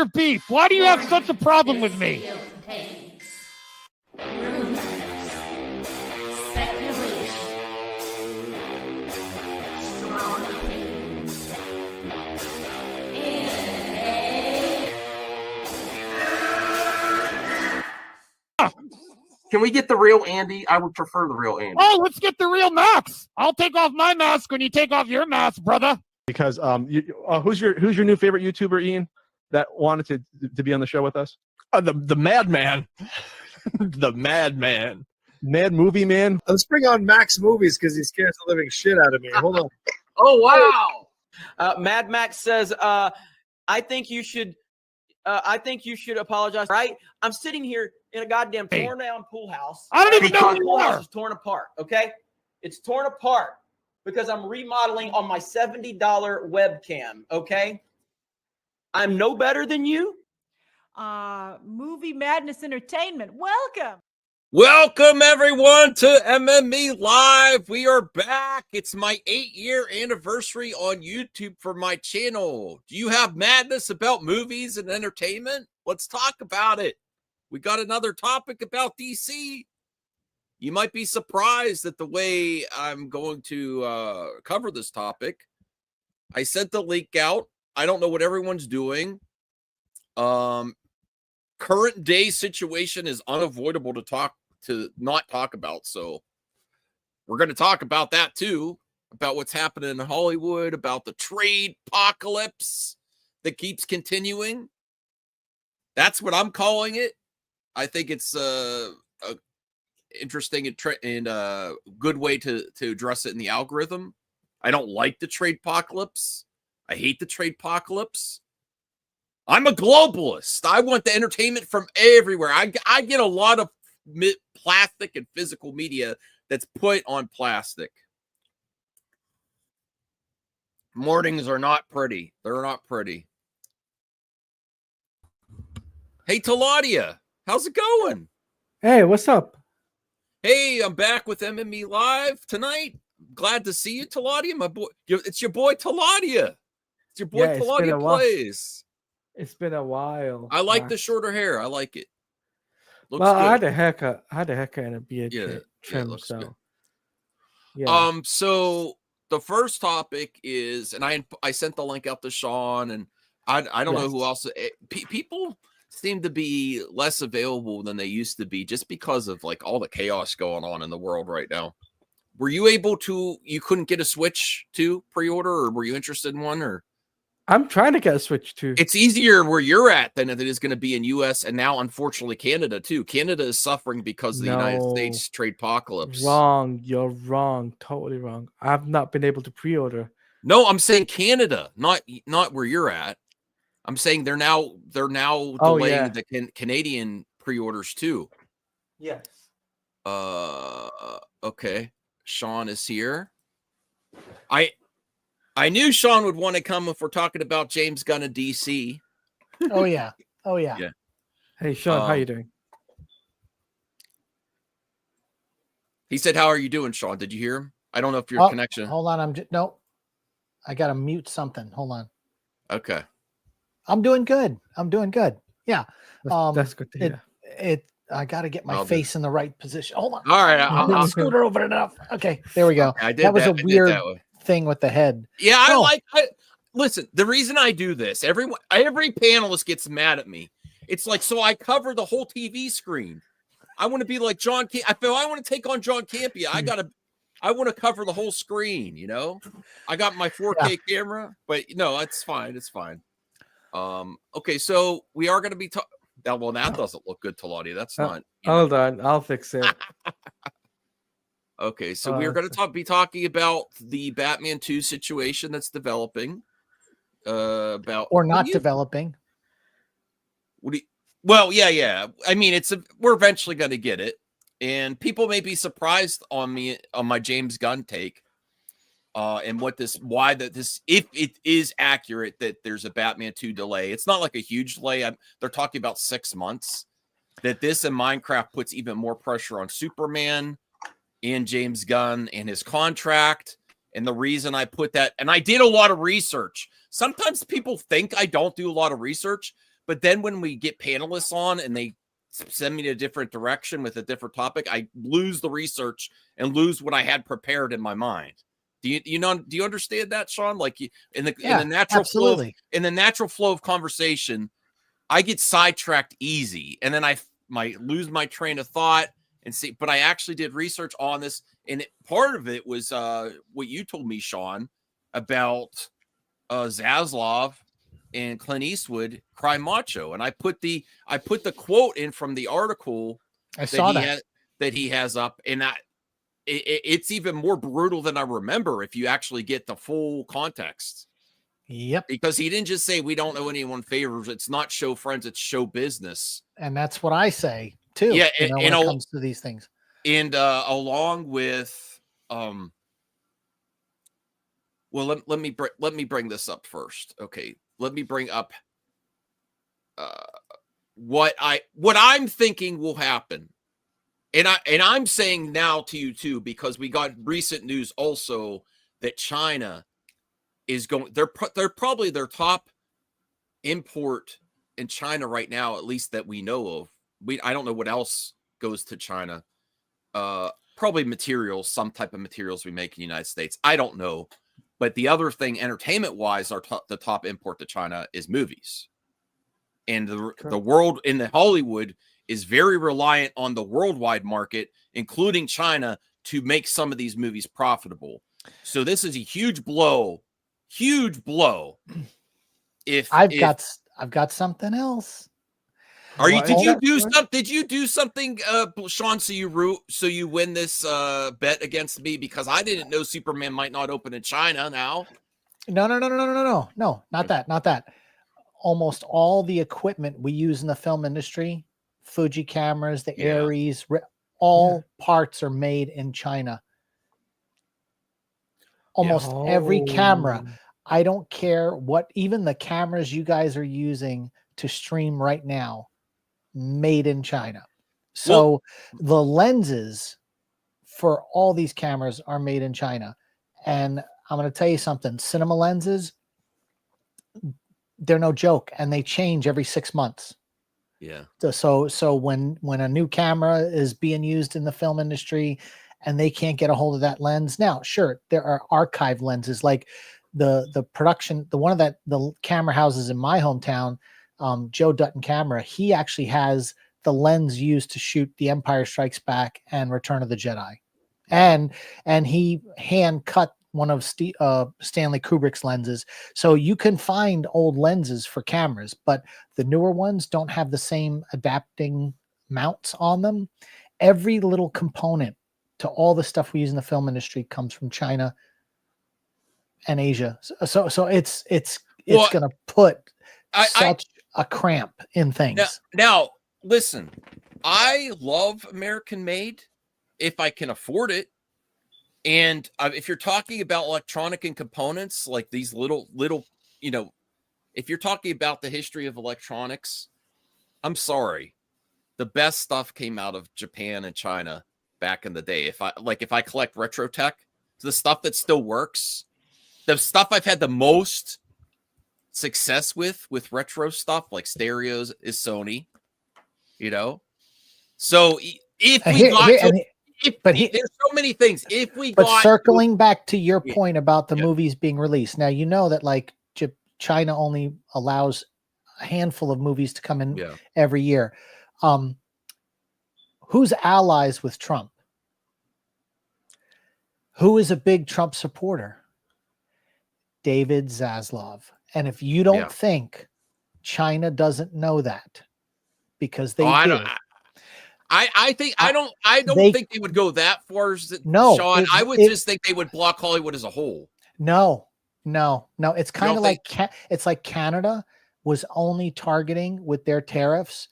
your beef? Why do you have such a problem with me? Can we get the real Andy? I would prefer the real Andy. Oh, let's get the real Max. I'll take off my mask when you take off your mask, brother. Because who's your new favorite YouTuber, Ian, that wanted to be on the show with us? The Madman. The Madman. Mad Movie Man. Let's bring on Max Movies because he scares the living shit out of me. Hold on. Oh, wow. Mad Max says, I think you should apologize. Right? I'm sitting here in a goddamn torn down pool house. I don't even know who the you pool house are. is torn apart. Okay, it's torn apart because I'm remodeling on my $70 webcam. Okay, I'm no better than you. Movie Madness Entertainment. Welcome. Welcome, everyone, to MME Live. We are back. It's my 8-year anniversary on YouTube for my channel. Do you have madness about movies and entertainment? Let's talk about it. We got another topic about DC. You might be surprised at the way I'm going to cover this topic. I sent the link out. I don't know what everyone's doing. Current day situation is unavoidable to not talk about. So we're going to talk about that too, about what's happening in Hollywood, about the trade apocalypse that keeps continuing. That's what I'm calling it. I think it's a interesting and good way to address it in the algorithm. I don't like the trade apocalypse. I hate the trade apocalypse. I'm a globalist. I want the entertainment from everywhere. I get a lot of plastic and physical media that's put on plastic. Mornings are not pretty. They're not pretty. Hey, Taladia, how's it going? Hey, what's up? Hey, I'm back with MME Live tonight. Glad to see you, Taladia, my boy. It's your boy Taladia. It's your boy Taladia Plays. It's been a while. I like the shorter hair. I like it. Looks well, good. I had a haircut. And a beard trim. Looks so, good. yeah. So the first topic is, and I sent the link out to Sean, and I don't know who else. People seem to be less available than they used to be just because of like all the chaos going on in the world right now. Were you able to? You couldn't get a Switch to pre-order, or were you interested in one? Or I'm trying to get a Switch too. It's easier where you're at than it is going to be in U.S. and now, unfortunately, Canada too. Canada is suffering because of the United States trade apocalypse. Wrong. You're wrong. Totally wrong. I've not been able to pre-order. No, I'm saying Canada, not where you're at. I'm saying they're now delaying the Canadian pre-orders too. Yes. Okay. Sean is here. I knew Sean would want to come if we're talking about James Gunn and DC. Oh yeah. Yeah. Hey Sean, how you doing? He said, "How are you doing, Sean?" Did you hear him? I don't know if your connection. Hold on, I gotta mute something. Hold on. Okay. I'm doing good. Yeah. That's good to hear. I got to get my face in the right position. Hold on. All right. I'll scoot her over enough. Okay. There we go. Okay, I did that was a weird way. thing with the head. Yeah. Listen, the reason I do this, every panelist gets mad at me. It's like, so I cover the whole TV screen. I want to be like John. I feel I want to take on John Campia. I want to cover the whole screen. You know, I got my 4K camera, but no, it's fine. It's fine. Okay. So we are going to be talking. Well, that doesn't look good, Taladia. That's not. Hold on, I'll fix it. Okay, so we are going to be talking about the Batman 2 situation that's developing. Developing. Well, yeah. I mean, we're eventually going to get it, and people may be surprised on my James Gunn take, and if it is accurate that there's a Batman 2 delay. It's not like a huge delay. They're talking about 6 months. That this and Minecraft puts even more pressure on Superman and James Gunn and his contract. And the reason I put that, and I did a lot of research. Sometimes people think I don't do a lot of research, But then when we get panelists on and they send me to a different direction with a different topic, I lose the research and lose what I had prepared in my mind. Do you understand that, Sean? Like in the natural flow of conversation, I get sidetracked easy, and then I might lose my train of thought and see. But I actually did research on this, and part of it was what you told me, Sean, about Zaslav and Clint Eastwood cry macho, and I put the quote in from the article that he has up, and it's even more brutal than I remember if you actually get the full context. Yep. Because he didn't just say we don't know anyone favors. It's not show friends, it's show business. And that's what I say too. Yeah, when it comes to these things. And along with well, let me bring this up first. Okay. Let me bring up what I'm thinking will happen. And I'm saying now to you too, because we got recent news also that China is going. They're probably their top import in China right now, at least that we know of. I don't know what else goes to China. Probably materials, some type of materials we make in the United States. I don't know, but the other thing, entertainment wise, the top import to China is movies, and the world in the Hollywood is very reliant on the worldwide market, including China, to make some of these movies profitable. So this is a huge blow. Huge blow. I've got something else. Did you do something, Sean? So you win this bet against me because I didn't know Superman might not open in China now. No, not that. Almost all the equipment we use in the film industry, Fuji cameras, the Aries, all parts are made in China. Almost every camera. I don't care what, even the cameras you guys are using to stream right now, made in China. So the lenses for all these cameras are made in China. And I'm going to tell you something, cinema lenses, they're no joke, and they change every 6 months. Yeah. So when a new camera is being used in the film industry and they can't get a hold of that lens, now, sure, there are archive lenses like the production, the camera houses in my hometown, Joe Dutton Camera, he actually has the lens used to shoot The Empire Strikes Back and Return of the Jedi. And he hand cut one of Stanley Kubrick's lenses. So you can find old lenses for cameras, but the newer ones don't have the same adapting mounts on them. Every little component to all the stuff we use in the film industry comes from China and Asia. So it's going to put such a cramp in things. Now, listen, I love American made if I can afford it. And if you're talking about electronic and components, like these little, if you're talking about the history of electronics, I'm sorry. The best stuff came out of Japan and China back in the day. If I collect retro tech, the stuff that still works, the stuff I've had the most success with retro stuff like stereos is Sony, So if we there's so many things. Circling back to your point about the movies being released, now you know that like China only allows a handful of movies to come in every year. Who's allies with Trump? Who is a big Trump supporter? David Zaslav. And if you don't think China doesn't know that, because they do. I don't think they would go that far, Sean. I would just think they would block Hollywood as a whole. No. It's kind of like Canada was only targeting with their tariffs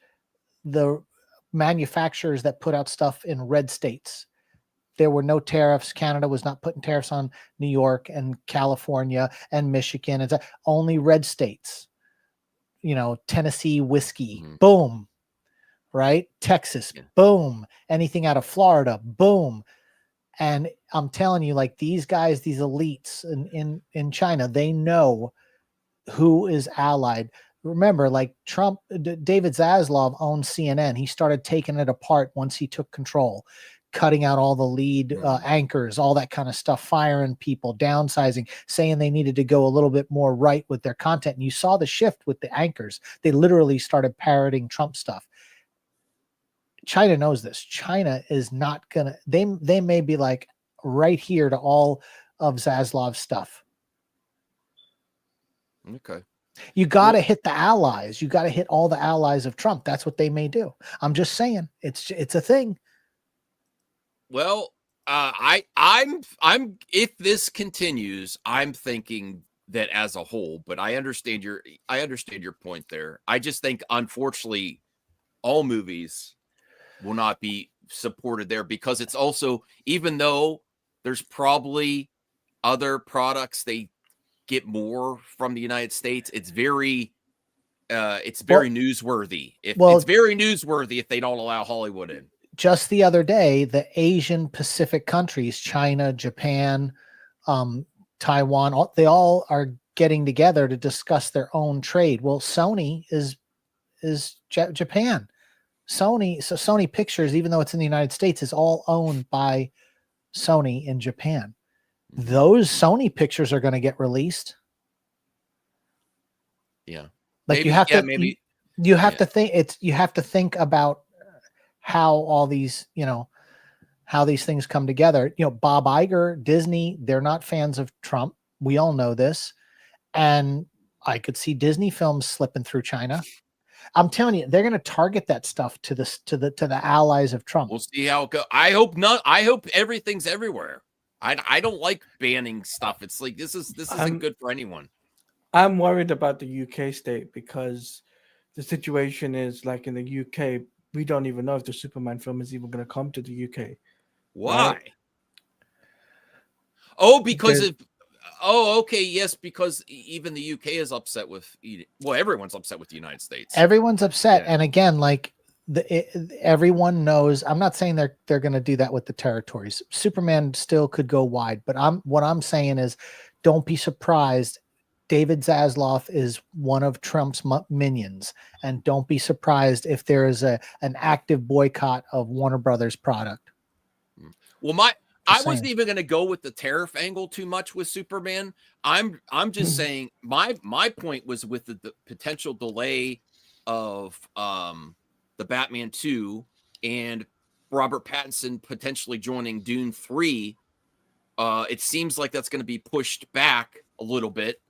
the manufacturers that put out stuff in red states. There were no tariffs. Canada was not putting tariffs on New York and California and Michigan. It's only red states. Tennessee whiskey, boom. Right? Texas, boom. Anything out of Florida, boom. And I'm telling you, like these guys, these elites in China, they know who is allied. remember, like Trump, David Zaslav owned CNN. He started taking it apart once he took control, cutting out all the lead anchors, all that kind of stuff, firing people, downsizing, saying they needed to go a little bit more right with their content. And you saw the shift with the anchors. They literally started parroting Trump stuff. China knows this. China is not gonna. They may be like right here to all of Zaslav's stuff. Okay. You got to hit the allies. You got to hit all the allies of Trump. That's what they may do. I'm just saying, it's a thing. Well, I'm if this continues, I'm thinking that as a whole, but I understand your point there. I just think, unfortunately, all movies will not be supported there because it's also, even though there's probably other products they get more from the United States, it's very newsworthy. It's very newsworthy if they don't allow Hollywood in. Just the other day, the Asian Pacific countries, China, Japan, Taiwan, they all are getting together to discuss their own trade. Well, Sony is Japan. Sony Pictures, even though it's in the United States, is all owned by Sony in Japan. Those Sony pictures are going to get released. Yeah. Like maybe, you have to, maybe you have to think you have to think about how all these, how these things come together. Bob Iger, Disney, they're not fans of Trump. We all know this. And I could see Disney films slipping through China. I'm telling you, they're going to target that stuff to the allies of Trump. We'll see how it goes. I hope not. I hope everything's everywhere. I don't like banning stuff. It's like this isn't good for anyone. I'm worried about the UK state because the situation is like in the UK, we don't even know if the Superman film is even going to come to the UK. Why? Right? Oh, okay, yes, because even the UK is upset with. Well, everyone's upset with the United States. Everyone's upset, and again, like everyone knows. I'm not saying they're going to do that with the territories. Superman still could go wide, but what I'm saying is, don't be surprised. David Zaslav is one of Trump's minions, and don't be surprised if there is an active boycott of Warner Brothers product. Well, I wasn't even going to go with the tariff angle too much with Superman. I'm just saying my point was with the potential delay of the Batman 2 and Robert Pattinson potentially joining Dune 3. It seems like that's going to be pushed back a little bit.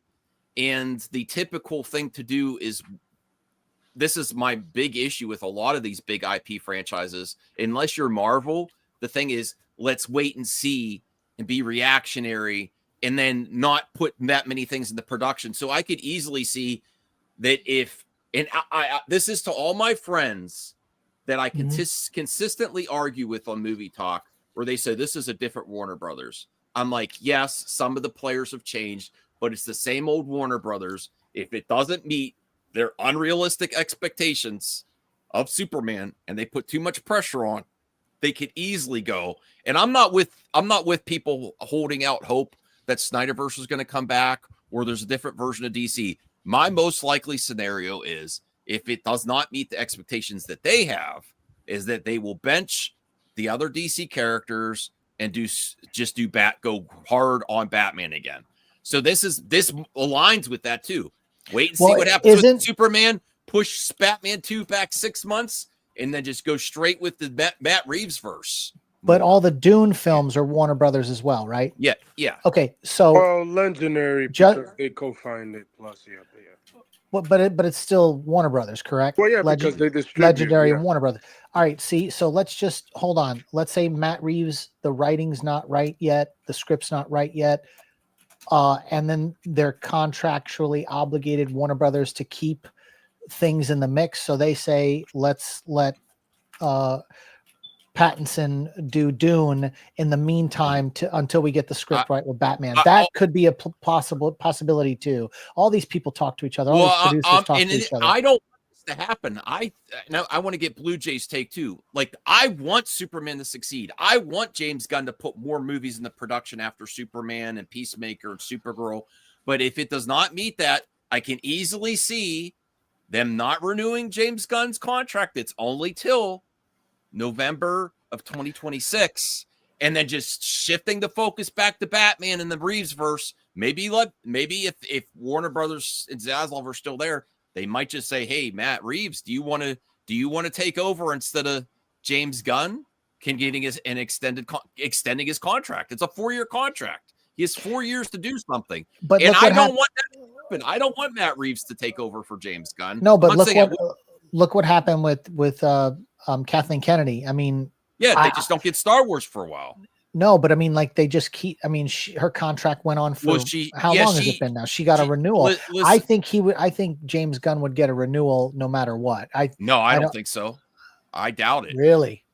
And the typical thing to do is, this is my big issue with a lot of these big IP franchises. Unless you're Marvel, the thing is, let's wait and see and be reactionary and then not put that many things into production. So I could easily see that this is to all my friends that I consistently argue with on Movie Talk, where they say this is a different Warner Brothers. I'm like, yes, some of the players have changed, but it's the same old Warner Brothers. If it doesn't meet their unrealistic expectations of Superman and they put too much pressure on, they could easily go. And I'm not with people holding out hope that Snyderverse is going to come back or there's a different version of DC. My most likely scenario is, if it does not meet the expectations that they have, is that they will bench the other DC characters and go hard on Batman again. So this aligns with that too. Wait and see what happens with Superman. Push Batman 2 back 6 months, and then just go straight with the Matt Reeves verse. But all the Dune films are Warner Brothers as well, right? Yeah. Okay, so Legendary because they co-find it plus, yeah. Well, but it's still Warner Brothers, correct? Well, yeah, because they distribute. Legendary and Warner Brothers. All right, see, so let's just hold on. Let's say Matt Reeves, the writing's not right yet, the script's not right yet, and then they're contractually obligated, Warner Brothers, to keep things in the mix. So they say, let's let Pattinson do Dune in the meantime until we get the script right with Batman. That could be a possibility too. All these people talk to each other. All these producers talk to each other. I don't want this to happen. I want to get Blue Jay's take too. Like, I want Superman to succeed. I want James Gunn to put more movies in the production after Superman and Peacemaker and Supergirl. But if it does not meet that, I can easily see them not renewing James Gunn's contract. It's only till November of 2026, and then just shifting the focus back to Batman and the Reeves verse. Maybe if Warner Brothers and Zaslav are still there, they might just say, "Hey, Matt Reeves, do you want to take over instead of James Gunn? Extending his contract. It's a 4-year contract. He has 4 years to do something." But and I don't want that to happen. I don't want Matt Reeves to take over for James Gunn. No, but look what happened with Kathleen Kennedy. I mean, yeah, they just don't get Star Wars for a while. No, but I mean, like they just keep. I mean, her contract went on for how long has it been now? She got a renewal. I think I think James Gunn would get a renewal no matter what. I don't think so. I doubt it. Really?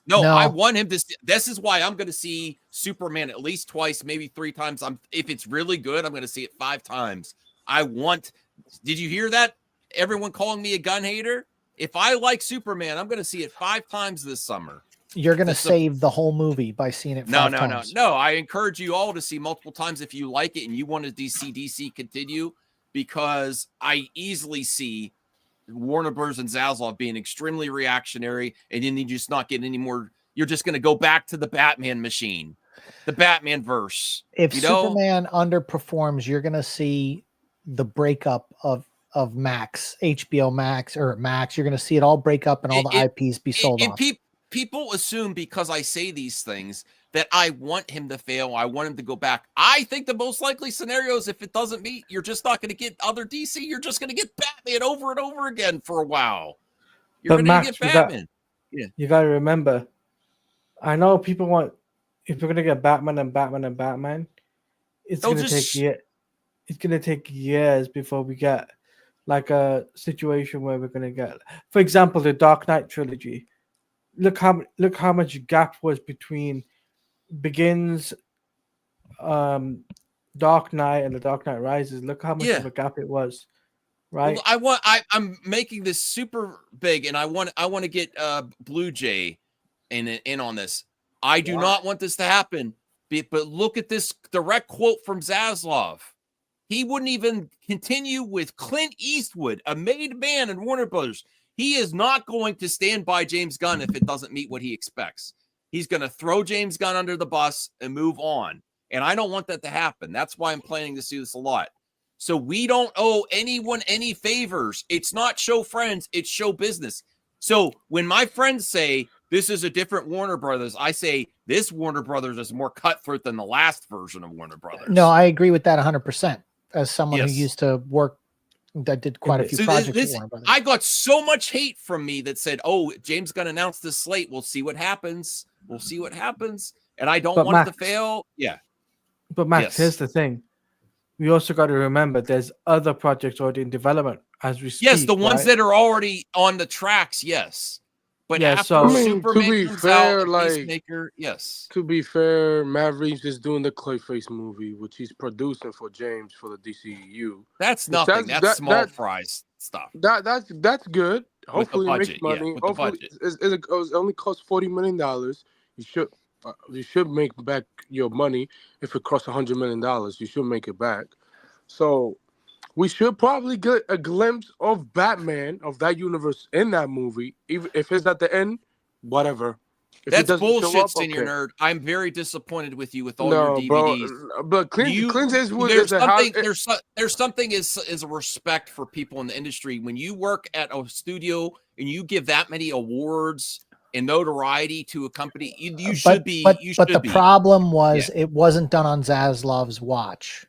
No, I want him to. This is why I'm going to see Superman at least twice, maybe 3 times. If it's really good, I'm going to see it 5 times. Did you hear that? Everyone calling me a gun hater. If I like Superman, I'm going to see it 5 times this summer. You're going to save the whole movie by seeing it 5 times. No. I encourage you all to see multiple times if you like it and you want to see DC continue, because I easily see Warner Bros. And Zaslav being extremely reactionary, and then you just not get any more. You're just going to go back to the Batman machine, the Batman verse. If Superman underperforms, you're going to see the breakup of Max, HBO Max or Max. You're going to see it all break up and all the IPs be sold off. People assume because I say these things that I want him to fail. I want him to go back. I think the most likely scenario is if it doesn't meet, you're just not going to get other DC. You're just going to get Batman over and over again for a while. You're going to get Batman. You got to remember, I know people want, if we're going to get Batman, it's going to take years. It's going to take years before we get like a situation where we're going to get, for example, the Dark Knight trilogy. Look how much gap was between Begins, Dark Knight, and the Dark Knight Rises. Look how much of a gap it was, right? Well, I'm making this super big, and I want to get Blue Jay in on this. I do not want this to happen, but look at this direct quote from Zaslav. He wouldn't even continue with Clint Eastwood, a made man in Warner Brothers. He is not going to stand by James Gunn if it doesn't meet what he expects. He's going to throw James Gunn under the bus and move on. And I don't want that to happen. That's why I'm planning to see this a lot. So we don't owe anyone any favors. It's not show friends. It's show business. So when my friends say this is a different Warner Brothers, I say this Warner Brothers is more cutthroat than the last version of Warner Brothers. No, I agree with that 100%. As someone who used to work, that did quite a few projects with Warner Brothers. I got so much hate from me that said, "Oh, James Gunn announced this slate. We'll see what happens. We'll see what happens." And I don't want it to fail. Yeah. But Max, here's the thing. We also got to remember there's other projects already in development as we speak. Yes, the ones that are already on the tracks, yes. But Superman to be fair, Peacemaker, yes. To be fair, Matt Reeves is doing the Clayface movie, which he's producing for James for the DCU. That's nothing. That's small fries stuff. That's good. Hopefully, it makes money. Hopefully, it only costs $40 million. You should make back your money. If it costs $100 million, you should make it back. So we should probably get a glimpse of Batman, of that universe in that movie. Even if it's at the end, whatever. If that's bullshit, Senior Nerd. I'm very disappointed with you with all your DVDs. Bro, but Clint Eastwood there's something is a respect for people in the industry. When you work at a studio and you give that many awards and notoriety to a company, you should be. But the problem was it wasn't done on Zaslav's watch.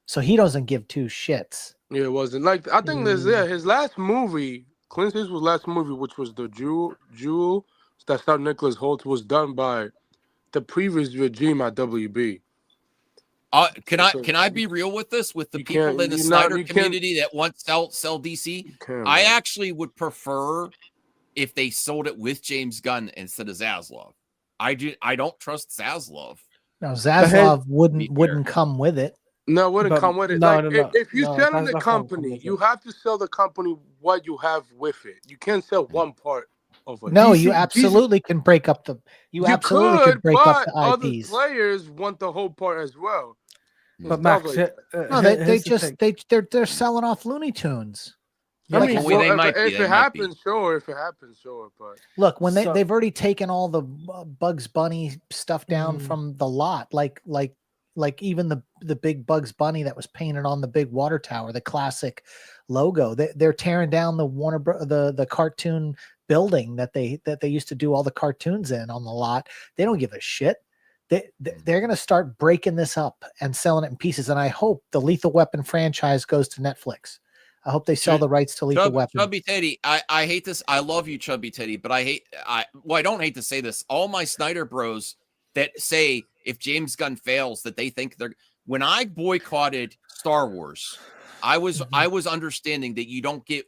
So he doesn't give 2 shits. Yeah, it wasn't. Like, I think his last movie, Clint Eastwood's last movie, which was the Jewel that starred Nicholas Hoult, was done by the previous regime at WB. Can I be real with this? With the people in the Snyder community that want sell DC, I actually would prefer if they sold it with James Gunn instead of Zaslav. I don't trust Zaslav. No, Zaslav wouldn't come with it. No, it wouldn't come with it. If you sell the company, you have to sell the company what you have with it. You can't sell one part of it. No, you absolutely can break up the. You absolutely can break up the other IPs. Players want the whole part as well. But Max, no, they're selling off Looney Tunes. Yeah, I mean, Well, they might be. if They it might be. happens, sure. If it happens, sure. But look, when So- they've already taken all the Bugs Bunny stuff down Mm. from the lot, like even the big Bugs Bunny that was painted on the big water tower, the classic logo. They're tearing down the the cartoon building that they used to do all the cartoons in on the lot. They don't give a shit. They're going to start breaking this up and selling it in pieces. And I hope the Lethal Weapon franchise goes to Netflix. I hope they sell the rights to Lethal Weapon. Chubby Teddy, I hate this. I love you, Chubby Teddy, but I don't hate to say this. All my Snyder bros that say if James Gunn fails, that they think when I boycotted Star Wars, I was understanding that you don't get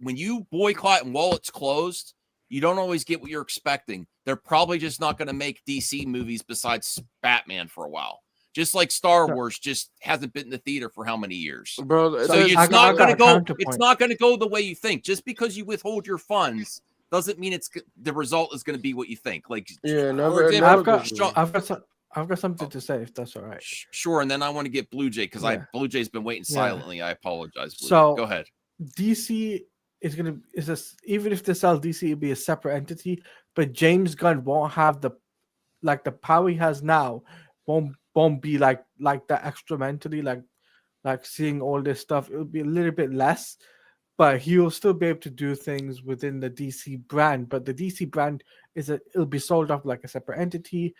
when you boycott and while it's closed, you don't always get what you're expecting. They're probably just not going to make DC movies besides Batman for a while. Just like Star Wars just hasn't been in the theater for how many years? Bro, so it's not going to go. It's not going to go the way you think. Just because you withhold your funds doesn't mean the result is going to be what you think. Like, yeah, I've got something to say if that's all right. Sure, and then I want to get Blue Jay because Blue Jay's been waiting silently. I apologize. Blue So Jay. Go ahead. DC even if they sell DC, it'll be a separate entity. But James Gunn won't have the power he has now. Won't be like that extra mentally, like seeing all this stuff. It'll be a little bit less, but he'll still be able to do things within the DC brand. But the DC brand it'll be sold off like a separate entity,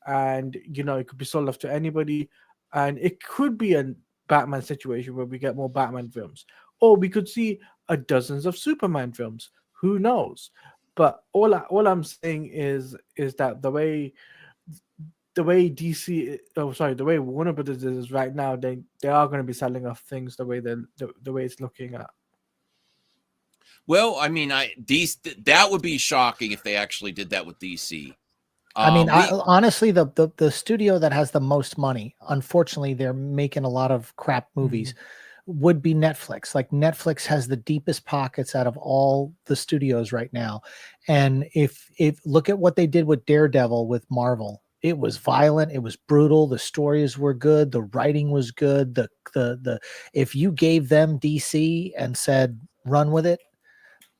and it could be sold off to anybody, and it could be a Batman situation where we get more Batman films, or we could see dozens of Superman films. Who knows? But all I'm saying is that the way DC, the way Warner Brothers is right now, they are going to be selling off things the way it's looking at. Well, I mean, that would be shocking if they actually did that with DC. I mean, honestly, the studio that has the most money, unfortunately, they're making a lot of crap movies. Would be Netflix. Like Netflix has the deepest pockets out of all the studios right now. And if look at what they did with Daredevil with Marvel. It was violent, it was brutal, the stories were good, the writing was good. The if you gave them DC and said run with it,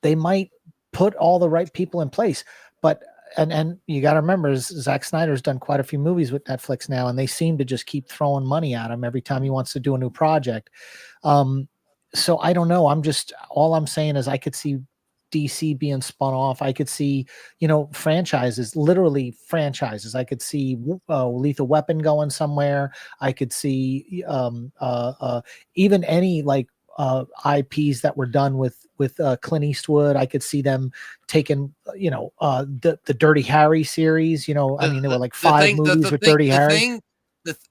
they might put all the right people in place. But and you got to remember, Zack Snyder's done quite a few movies with Netflix now, and they seem to just keep throwing money at him every time he wants to do a new project. So I don't know. All I'm saying is I could see DC being spun off. I could see, franchises, literally franchises. I could see Lethal Weapon going somewhere. I could see even any IPs that were done with Clint Eastwood. I could see them taking, the Dirty Harry series. There were like 5 movies with Dirty Harry.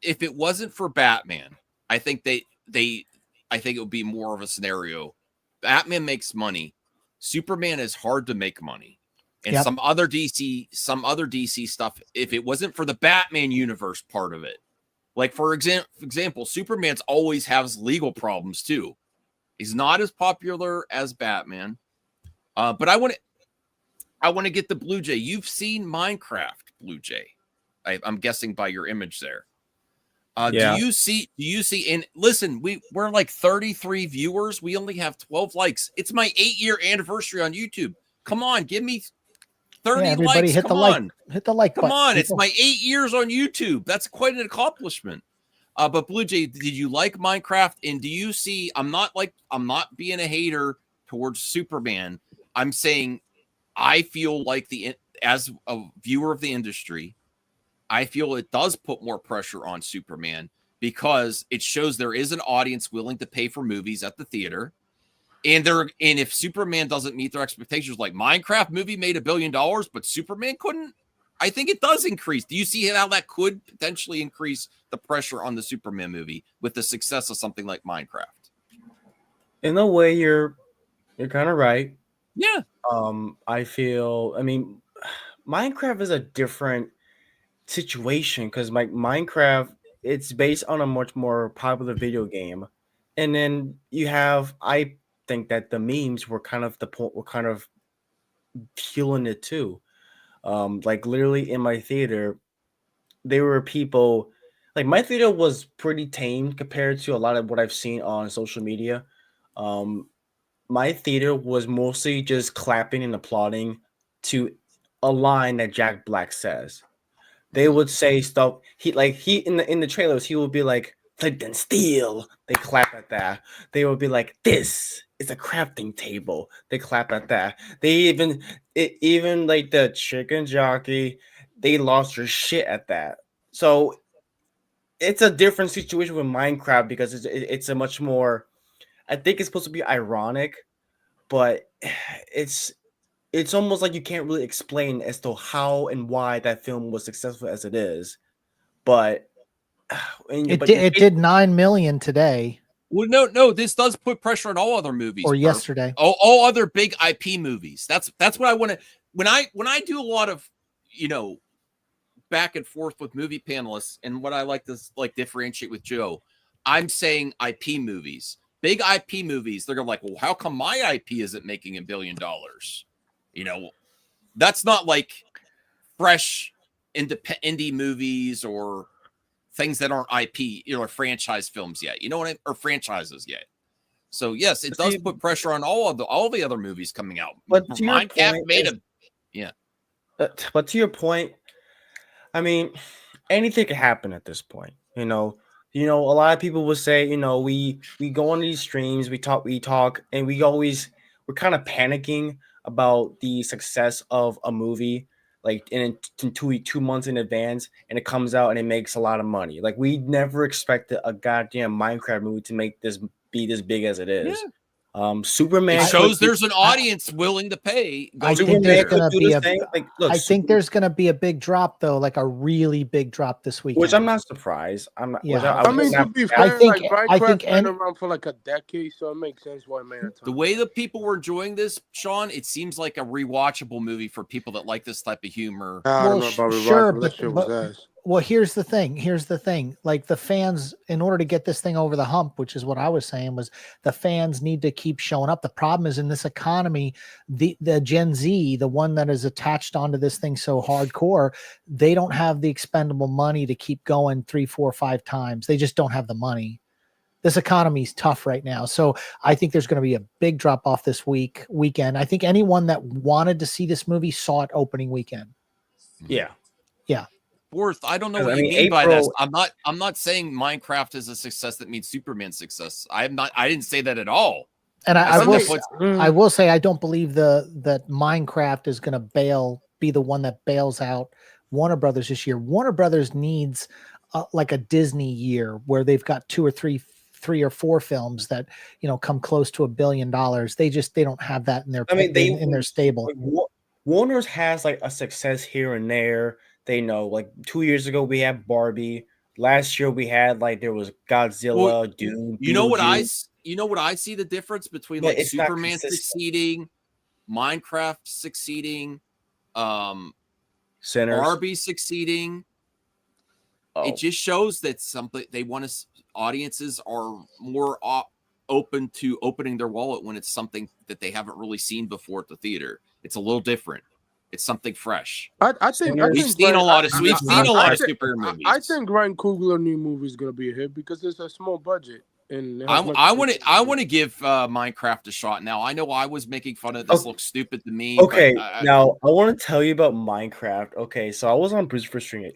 If it wasn't for Batman, I think I think it would be more of a scenario. Batman makes money. Superman is hard to make money. And some other DC stuff, if it wasn't for the Batman universe part of it, like for example, Superman's always has legal problems too. He's not as popular as Batman. But I want to get the Blue Jay. You've seen Minecraft, Blue Jay. I'm guessing by your image there. Do you see, and listen, we're like 33 viewers. We only have 12 likes. It's my 8-year anniversary on YouTube. Come on, give me 30 likes. Hit Come the on. Hit the like button. Come on. It's my 8 years on YouTube. That's quite an accomplishment. But Blue Jay, did you like Minecraft? And do you see, I'm not being a hater towards Superman. I'm saying I feel like as a viewer of the industry, I feel it does put more pressure on Superman because it shows there is an audience willing to pay for movies at the theater. And if Superman doesn't meet their expectations, like Minecraft movie made $1 billion, but Superman couldn't, I think it does increase. Do you see how that could potentially increase the pressure on the Superman movie with the success of something like Minecraft? In a way, you're kind of right. Yeah. I mean, Minecraft is a different situation because Minecraft, it's based on a much more popular video game, and then you have, I think that the memes were kind of fueling it too. Like literally in my theater, there were people, like my theater was pretty tame compared to a lot of what I've seen on social media. my theater was mostly just clapping and applauding to a line that Jack Black says. They would say stuff. He in the trailers. He would be like, "Flint and steel." They clap at that. They would be like, "This is a crafting table." They clap at that. They even like the chicken jockey. They lost their shit at that. So it's a different situation with Minecraft because it's a much more. I think it's supposed to be ironic, but it's almost like you can't really explain as to how and why that film was successful as it is. But it did 9 million today. Well, no, this does put pressure on all other movies. Or yesterday. All other big IP movies. That's what I want to. When I do a lot of, back and forth with movie panelists, and what I like to differentiate with Joe, I'm saying IP movies, big IP movies. They're gonna well, how come my IP isn't making $1 billion? That's not like fresh indie movies or things that aren't IP, or franchise films yet. Or franchises yet. So yes, it does put pressure on all the other movies coming out. But Minecraft made a But to your point, I mean, anything can happen at this point. A lot of people will say, we go on these streams, we talk, and we're kind of panicking about the success of a movie, like in 2 months in advance, and it comes out and it makes a lot of money. Like, we never expected a goddamn Minecraft movie to make this be this big as it is. Yeah. Superman shows there's an audience willing to pay. I think there's going to be I think there's going to be a big drop, though, like a really big drop this weekend. Which I'm not surprised. I'm not. Yeah. To be fair, Minecraft's been around for like a decade, so it makes sense why man. The way that people were enjoying this, Sean, it seems like a rewatchable movie for people that like this type of humor. I don't know about sure, that shit was ass. Well, here's the thing. Like, the fans, in order to get this thing over the hump, which is what I was saying, was the fans need to keep showing up. The problem is, in this economy, the Gen Z, the one that is attached onto this thing so hardcore, they don't have the expendable money to keep going 3, 4, 5 times. They just don't have the money. This economy is tough right now. So I think there's going to be a big drop off this weekend. I think anyone that wanted to see this movie saw it opening weekend. Yeah. Yeah. Fourth, I don't know what you mean by this. I'm not saying Minecraft is a success that means Superman's success. I didn't say that at all. And I will say I don't believe that Minecraft is going to be the one that bails out Warner Brothers this year. Warner Brothers needs like a Disney year where they've got 2 or 3 or 4 films that come close to $1 billion. They don't have that in their in their stable. Warner's has like a success here and there. They know, like 2 years ago we had Barbie. Last year we had there was Godzilla, Dune. You know what I see the difference between Superman succeeding, Minecraft succeeding, Sinners. Barbie succeeding. It just shows that audiences are more open to opening their wallet when it's something that they haven't really seen before at the theater. It's a little different. It's something fresh. I think we've seen a lot of superhero movies. I think Ryan Coogler new movie is gonna be a hit because it's a small budget. And I want to give Minecraft a shot. Now I know I was making fun of this. Looks stupid to me. Okay, now I want to tell you about Minecraft. Okay, so I was on Bruce's stream.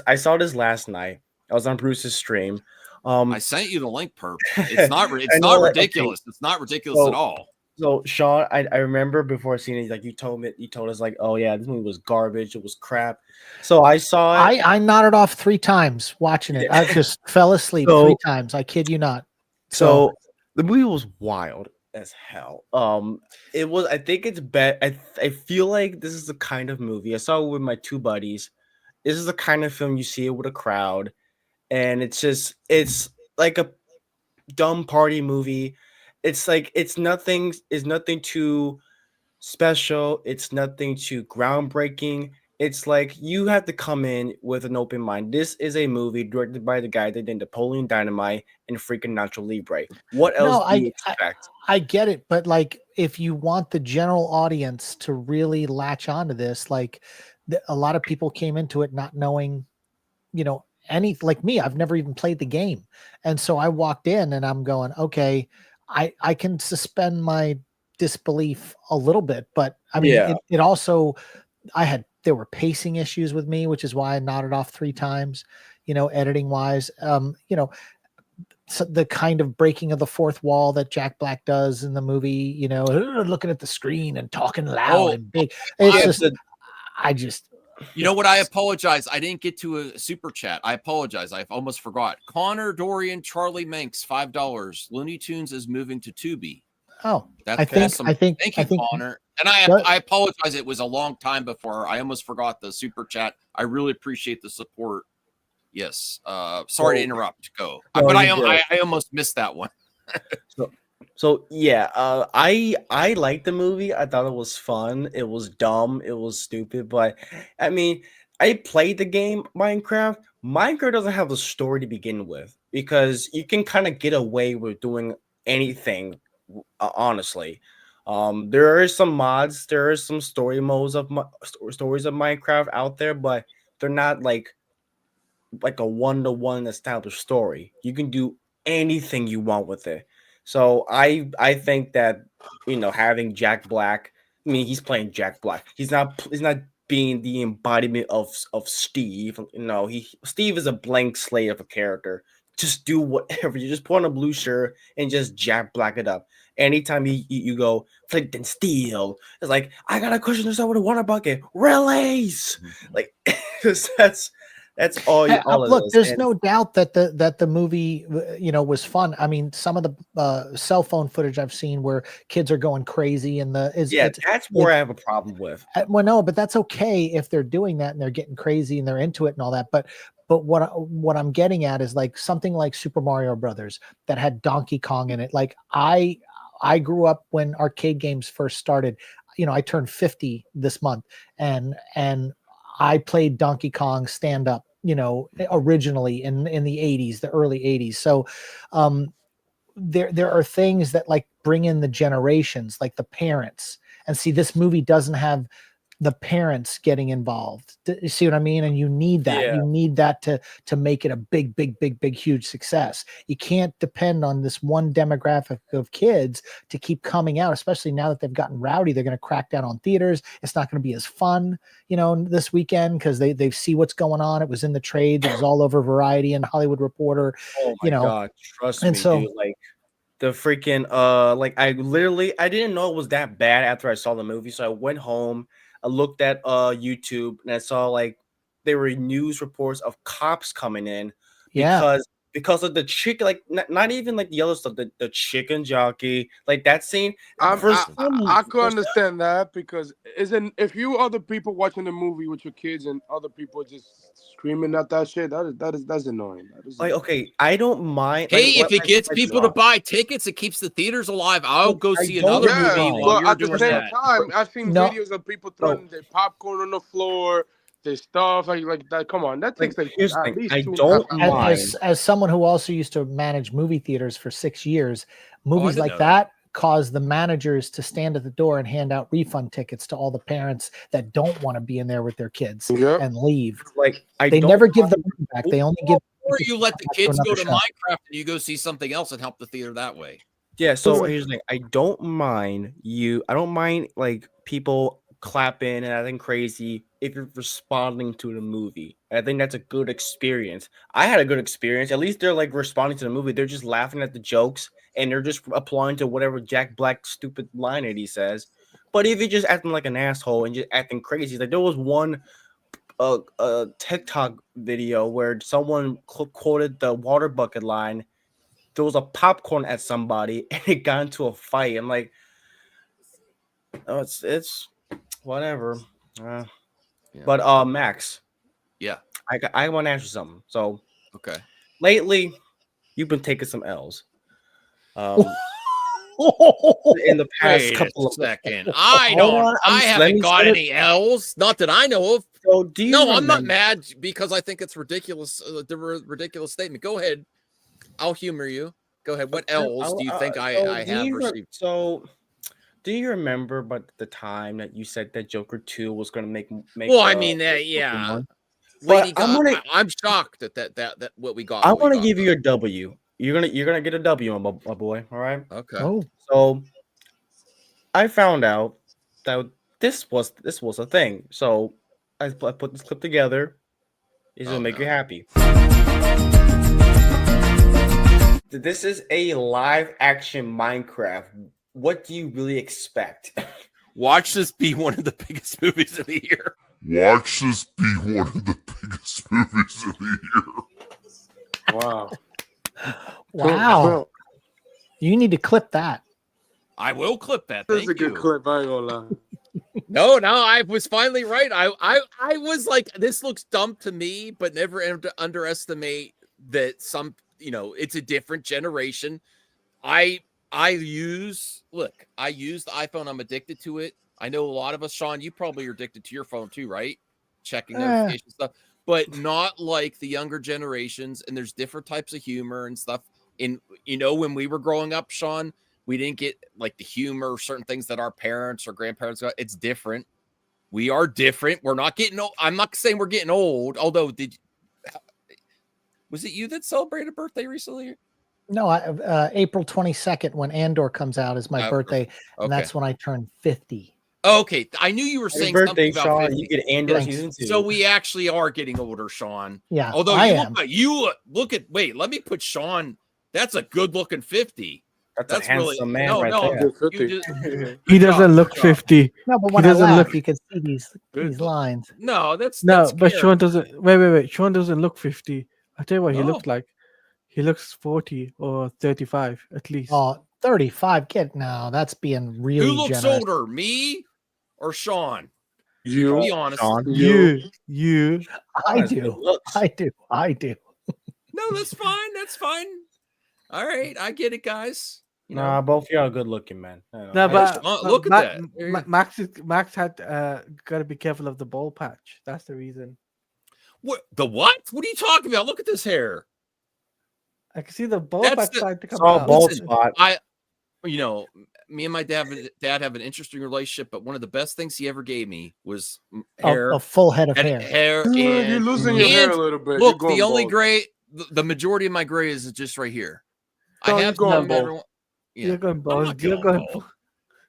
I saw this last night. I was on Bruce's stream. I sent you the link, perp. It's not ridiculous. Okay. It's not ridiculous at all. So Sean, I remember before seeing it, you told us oh yeah, this movie was garbage, it was crap. So I saw it. I nodded off 3 times watching it. I just fell asleep 3 times. I kid you not. So the movie was wild as hell. It was. I think it's I feel like this is the kind of movie I saw it with my 2 buddies. This is the kind of film you see it with a crowd, and it's like a dumb party movie. It's nothing too special. It's nothing too groundbreaking. It's like you have to come in with an open mind. This is a movie directed by the guy that did Napoleon Dynamite and freaking Nacho Libre. What else do you expect? I get it, but if you want the general audience to really latch onto this, a lot of people came into it not knowing, like me, I've never even played the game. And so I walked in and I'm going, okay, I can suspend my disbelief a little bit, but I mean, Yeah. it also, there were pacing issues with me, which is why I nodded off 3 times, editing wise. So the kind of breaking of the fourth wall that Jack Black does in the movie, looking at the screen and talking loud and big. It's You know what? I apologize. I didn't get to a super chat. I apologize. I almost forgot. Connor Dorian Charlie Manx, $5. Looney Tunes is moving to Tubi. Oh, that's awesome. Thank you, Connor. And I apologize. It was a long time before. I almost forgot the super chat. I really appreciate the support. Yes. Sorry to interrupt. Go. But I almost missed that one. So yeah, I liked the movie. I thought it was fun. It was dumb. It was stupid. But I mean, I played the game Minecraft. Minecraft doesn't have a story to begin with because you can kind of get away with doing anything. Honestly, there are some mods. There are some story modes of stories of Minecraft out there, but they're not like a one-to-one established story. You can do anything you want with it. So I think that having Jack Black, I mean he's playing Jack Black. He's not being the embodiment of Steve. Steve is a blank slate of a character. Just do whatever. You just put on a blue shirt and just Jack Black it up. Anytime you go Flint and Steel, it's like I got a cushion yourself with a water bucket. Release, like that's all. Look, there's no doubt that the movie, was fun. I mean, some of the cell phone footage I've seen where kids are going crazy and that's where I have a problem with. Well, no, but that's okay if they're doing that and they're getting crazy and they're into it and all that. But what I'm getting at is like something like Super Mario Brothers that had Donkey Kong in it. Like I grew up when arcade games first started. I turned 50 this month, and I played Donkey Kong stand up, originally in the 80s, the early 80s. So there are things that like bring in the generations, like the parents. And see, this movie doesn't have the parents getting involved. You see what I mean? And you need that. Yeah. You need that to make it a big, huge success. You can't depend on this one demographic of kids to keep coming out, especially now that they've gotten rowdy. They're going to crack down on theaters. It's not going to be as fun, this weekend because they see what's going on. It was in the trades. It was all over Variety and Hollywood Reporter. Oh my God, trust me, dude. Like the freaking I didn't know it was that bad after I saw the movie. So I went home. I looked at YouTube and I saw like there were news reports of cops coming in because of the chicken, like not even like the other stuff, the chicken jockey, like that scene. I could understand that because if you other people watching the movie with your kids and other people just screaming at that shit, that's annoying. Okay, I don't mind. Hey, if it gets people to buy tickets, it keeps the theaters alive. I'll go see another movie while you're doing that. At the same time, I've seen videos of people throwing their popcorn on the floor. Their stuff like that. Come on, that takes at least I don't mind. As someone who also used to manage movie theaters for 6 years, movies like that cause the managers to stand at the door and hand out refund tickets to all the parents that don't want to be in there with their kids and leave. Like they never give the money back. They only give. Or you let the kids go to Minecraft and you go see something else and help the theater that way. Yeah. So here's the thing. I don't mind like people clapping and acting crazy if you're responding to the movie. I think that's a good experience. I had a good experience. At least they're like responding to the movie. They're just laughing at the jokes and they're just applauding to whatever Jack Black stupid line that he says. But if you're just acting like an asshole and just acting crazy, like there was one TikTok video where someone quoted the water bucket line. There was a popcorn at somebody and it got into a fight. I'm like, oh, it's whatever. But Max, I want to ask you something. So lately you've been taking some L's. In the past couple of seconds, I haven't got any L's. Not that I know of. So I'm not mad because I think it's ridiculous. The ridiculous statement. Go ahead, I'll humor you. Go ahead. What L's do you think I have received? So. Do you remember but the time that you said that Joker 2 was going to make well, I mean, yeah. But I'm shocked that what we got. I want to give you a W. you're gonna get a W, my boy. All right. Okay. Oh, So I found out that this was a thing. So I put this clip together. It's gonna make you happy. This is a live action Minecraft. What do you really expect? Watch this be one of the biggest movies of the year. Watch this be one of the biggest movies of the year. Wow. wow. You need to clip that. I will clip that. That's Thank a good you. clip. I ain't gonna lie. No, I was finally right. I was like, this looks dumb to me, but never underestimate that some, it's a different generation. I use the iPhone. I'm addicted to it. I know a lot of us, Sean, you probably are addicted to your phone too, right? Checking notification stuff, but not like the younger generations. And there's different types of humor and stuff. And when we were growing up, Sean, we didn't get like the humor, certain things that our parents or grandparents got. It's different. We are different. We're not getting old. I'm not saying we're getting old. Although, was it you that celebrated a birthday recently? No, April 22nd, when Andor comes out, is my birthday, and that's when I turn 50. Okay, I knew you were saying birthday, something about Sean. 50. You get Andor season 2. So we actually are getting older, Sean. Yeah, although I am. Wait, let me put Sean. That's a good-looking 50. That's a handsome man no, right no, there. He doesn't look 50. No, but when I laugh, you can see these lines. No, that's but scary. Sean doesn't. Wait. Sean doesn't look 50. I tell you what, he No. looks like. He looks 40 or 35 at least. Oh, 35. No, that's being really Who looks generous. older, me or Sean? You. Be honest. Sean. You. I do. No, that's fine. That's fine. All right, I get it, guys. Nah, both y'all good looking, man. No, but look at that. Max had got to be careful of the ball patch. That's the reason. What the what? What are you talking about? Look at this hair. I can see the ball That's patch the- starting to come Saw a out. bald Listen, spot. Me and my dad have an interesting relationship, but one of the best things he ever gave me was A hair. full head of hair. You're losing your hair a little bit. Look, You're going the only bald. gray, the majority of my gray is just right here. No, I you're have going some bald. everyone. Yeah. You're going I'm bald. not You're going going bald.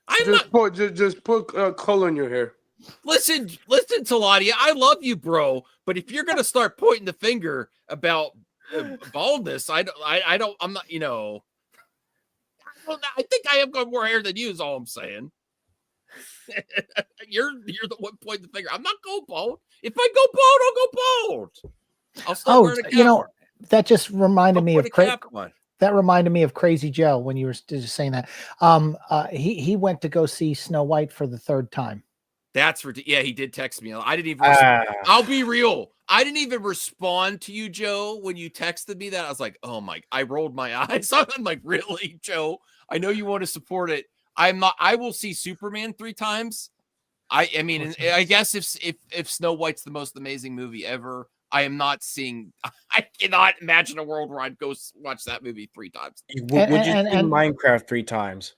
I'm not. Just put color in your hair. Listen, Taladia, I love you, bro. But if you're gonna start pointing the finger about baldness, I'm not. I think I have got more hair than you. Is all I'm saying. you're the one pointing the finger. I'm not going bald. If I go bald, I'll go bald. I'll start wearing a cap. That just reminded me of that reminded me of Crazy Joe when you were just saying that. He went to go see Snow White for the third time. That's ridiculous. Yeah, he did text me. I didn't even. I'll be real. I didn't even respond to you, Joe, when you texted me that. I was like, oh my! I rolled my eyes. I'm like, really, Joe? I know you want to support it. I'm not. I will see Superman 3 times. I mean, I guess if Snow White's the most amazing movie ever, I am not seeing. I cannot imagine a world where I'd go watch that movie 3 times. Would you see Minecraft 3 times?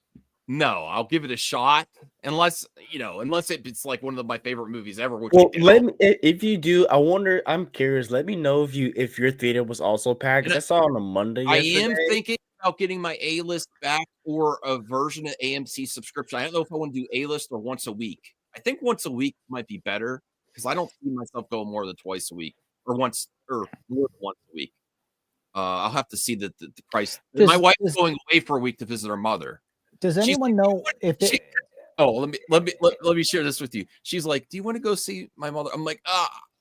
No, I'll give it a shot unless it's like one of my favorite movies ever. Which if you do, I'm curious. Let me know if your theater was also packed. I saw on a Monday. I am thinking about getting my A-list back or a version of AMC subscription. I don't know if I want to do A-list or once a week. I think once a week might be better because I don't see myself going more than twice a week or more than once a week. I'll have to see the price. My wife is going away for a week to visit her mother. Does anyone know if they... let me share this with you. She's like, do you want to go see my mother? I'm like,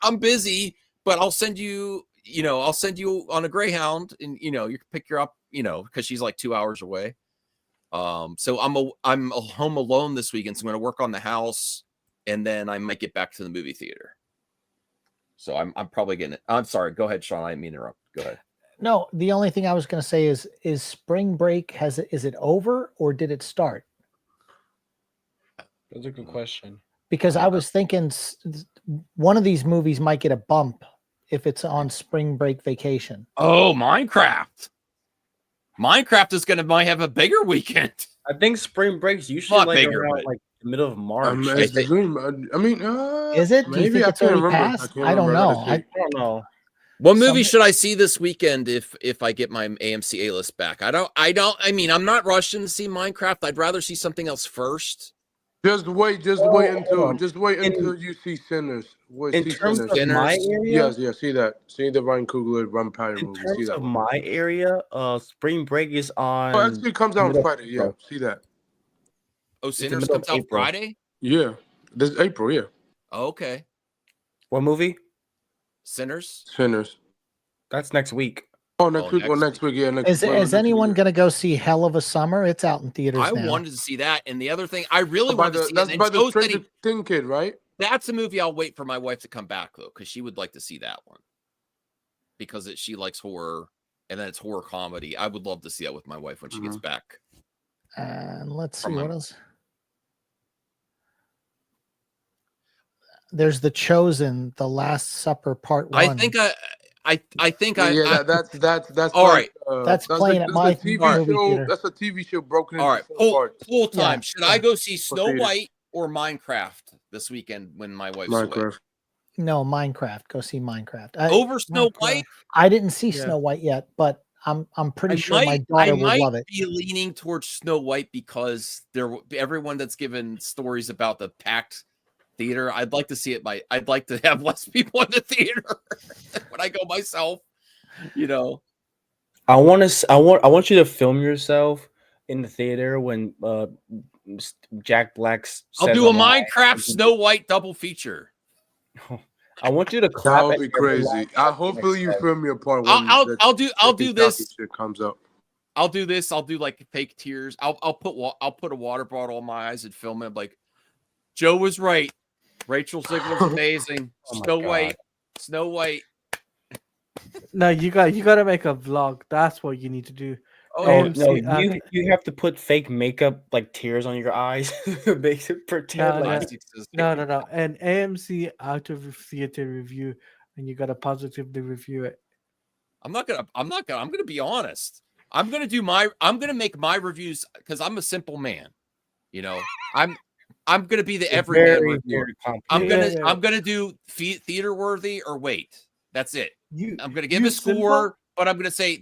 I'm busy, but I'll send you, I'll send you on a Greyhound and, you can pick her up, because she's like 2 hours away. So I'm home alone this weekend. So I'm going to work on the house and then I might get back to the movie theater. So I'm probably getting it. I'm sorry. Go ahead, Sean. I didn't mean to interrupt. Go ahead. No, the only thing I was going to say is spring break is it over or did it start? That's a good question. Because I was thinking one of these movies might get a bump if it's on spring break vacation. Oh, Minecraft. Minecraft is might have a bigger weekend. I think spring break's usually around like the middle of March. Is it? Is it? Do you think it's already passed? I don't know. I don't know. What movie should I see this weekend if I get my AMC A-list back? I mean, I'm not rushing to see Minecraft. I'd rather see something else first. Just wait until you see Sinners. In terms of my area, yes, see that. See the Ryan Coogler vampire movie. In terms See that of one. my area, Spring Break is on. Oh, actually, it comes out on Friday. Yeah, see that. Oh, Sinners comes out Friday? Yeah, this is April. Yeah. Oh, okay. What movie? Sinners. That's next week. Oh, next week. Well, next week. Yeah, next. Is anyone going to go see Hell of a Summer? It's out in theaters I now. wanted to see that, and the other thing I really wanted to see. That's by the Stranger Thing kid, right? That's a movie I'll wait for my wife to come back though, because she would like to see that one. Because she likes horror, and then it's horror comedy. I would love to see that with my wife when she gets back. And let's see what else. There's The Chosen, The Last Supper Part 1. I think Yeah, that's all right. That's playing at my TV movie show. theater. That's a TV show broken All right, into 4 parts. full time. Should I go see Snow theaters. White or Minecraft this weekend when my wife's away? Minecraft. No, Minecraft. Go see Minecraft. Over Snow White? I didn't see Snow White yet, but I'm pretty sure my daughter would love it. I might be leaning towards Snow White because everyone that's given stories about the packed theater, I'd like to see it. I'd like to have less people in the theater when I go myself. You know, I want you to film yourself in the theater when Jack Black's. I'll do a Minecraft Snow White double feature. I want you to clap. That would be crazy. Hopefully you film me a part. I'll do this. Shit comes up. I'll do this. I'll do like fake tears. I'll put a water bottle on my eyes and film it. Like Joe was right. Rachel Ziegler's amazing. Snow White. No, you got to make a vlog. That's what you need to do. Oh no, you have to put fake makeup like tears on your eyes. Makes it pretend no. An AMC out of theater review, and you got to positively review it. I'm gonna be honest. I'm gonna make my reviews because I'm a simple man. You know, I'm gonna be the everyman reviewer. I'm gonna do theater worthy or wait. That's it. I'm gonna give a score, but I'm gonna say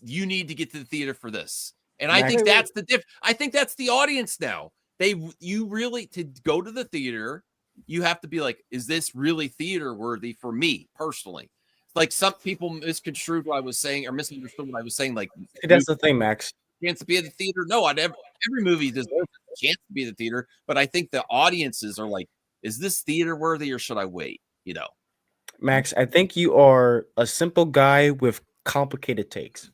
you need to get to the theater for this. And I think that's the I think that's the audience now. You really, to go to the theater, you have to be like, is this really theater worthy for me personally? Like some people misconstrued what I was saying or misunderstood what I was saying. Like that's the thing, Max. Chance to be at the theater. No, every movie deserves a chance to be at the theater, but I think the audiences are like, is this theater worthy or should I wait? You know, Max, I think you are a simple guy with complicated takes. Is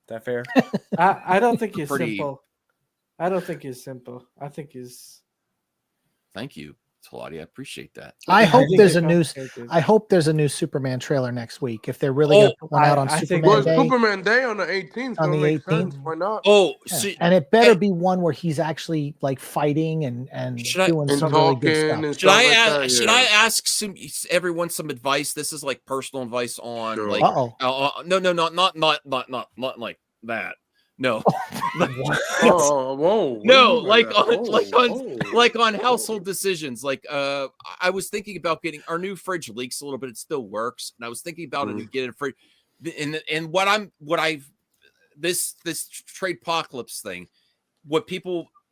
that fair? I don't think he's simple. I don't think he's simple. I think he's. Thank you, Talati. I appreciate that. I hope there's a new Superman trailer next week. If they're really going to put one out on Superman Day. Superman Day on the 18th. On the 18th. Why not? Oh, yeah. And it better be one where he's actually like fighting and doing some really good stuff. Should I ask everyone some advice? This is like personal advice on like. No, not like that. No. Whoa. No, like on household decisions. Like I was thinking about getting our new fridge leaks a little bit. It still works, and I was thinking about getting a fridge. And this tradepocalypse thing.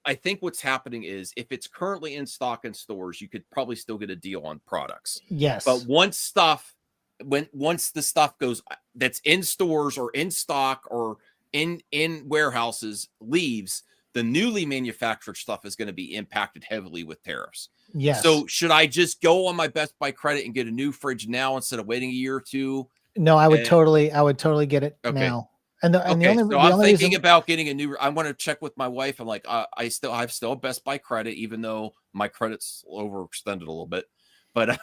I think what's happening is if it's currently in stock in stores, you could probably still get a deal on products. Yes, but once the stuff goes that's in stores or in stock or in warehouses leaves, the newly manufactured stuff is going to be impacted heavily with tariffs. Yes. So should I just go on my Best Buy credit and get a new fridge now instead of waiting a year or two? No, I would totally get it now. And the only I'm thinking reason about getting a new. I want to check with my wife. I'm like, I still have Best Buy credit, even though my credit's overextended a little bit. But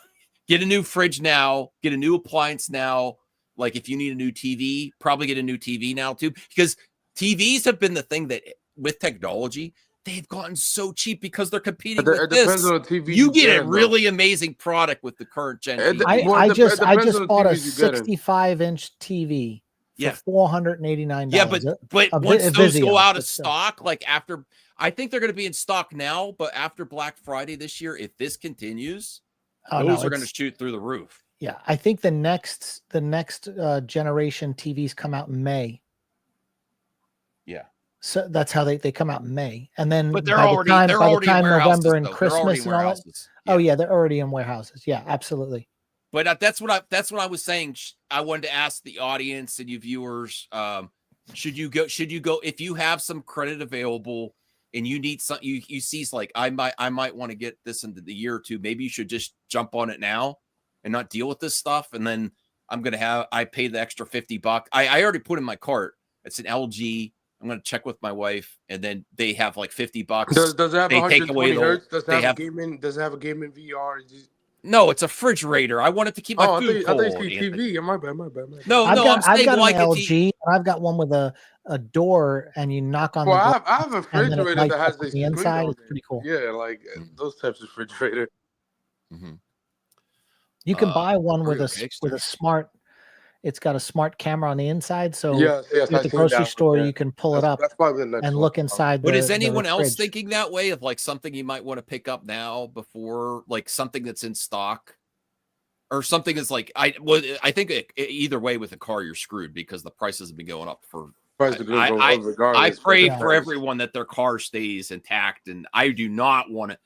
get a new fridge now. Get a new appliance now. Like if you need a new TV, probably get a new TV now too, because TVs have been the thing that with technology, they've gotten so cheap because they're competing with this. Depends on the TV you get a really amazing product with the current gen TV. I just bought a 65-inch TV for $489. Yeah, but once those go out of stock, like after, I think they're going to be in stock now, but after Black Friday this year, if this continues, those are going to shoot through the roof. Yeah, I think the next generation TVs come out in May. Yeah. So that's how they come out in May, and then But they're by already the they're time already in warehouses, November and though. They're already Christmas in and all that. warehouses. Oh yeah, they're already in warehouses. Yeah, absolutely. But that's what I was saying. I wanted to ask the audience and you viewers, should you go if you have some credit available and you need some, you see like I might want to get this into the year or two, maybe you should just jump on it now and not deal with this stuff. And then I paid the extra $50. I already put in my cart. It's an LG. I'm going to check with my wife, and then they have like $50. Does it have they 120 take away hertz? Does it have a gaming VR? No, it's a refrigerator. I wanted to keep my food cold. I thought you said TV. My bad. No, I've got like an LG, and I've got one with a door, and you knock on the door. I have a refrigerator that has the inside. It's pretty cool. Yeah, like those types of refrigerator. You can buy one with a smart. It's got a smart camera on the inside, so yes, at the grocery store you can pull it up and look inside. But is anyone else thinking that way of like something you might want to pick up now before, like something that's in stock, or something that's like I think either way with a car you're screwed because the prices have been going up for. I pray for everyone that their car stays intact, and I do not want it.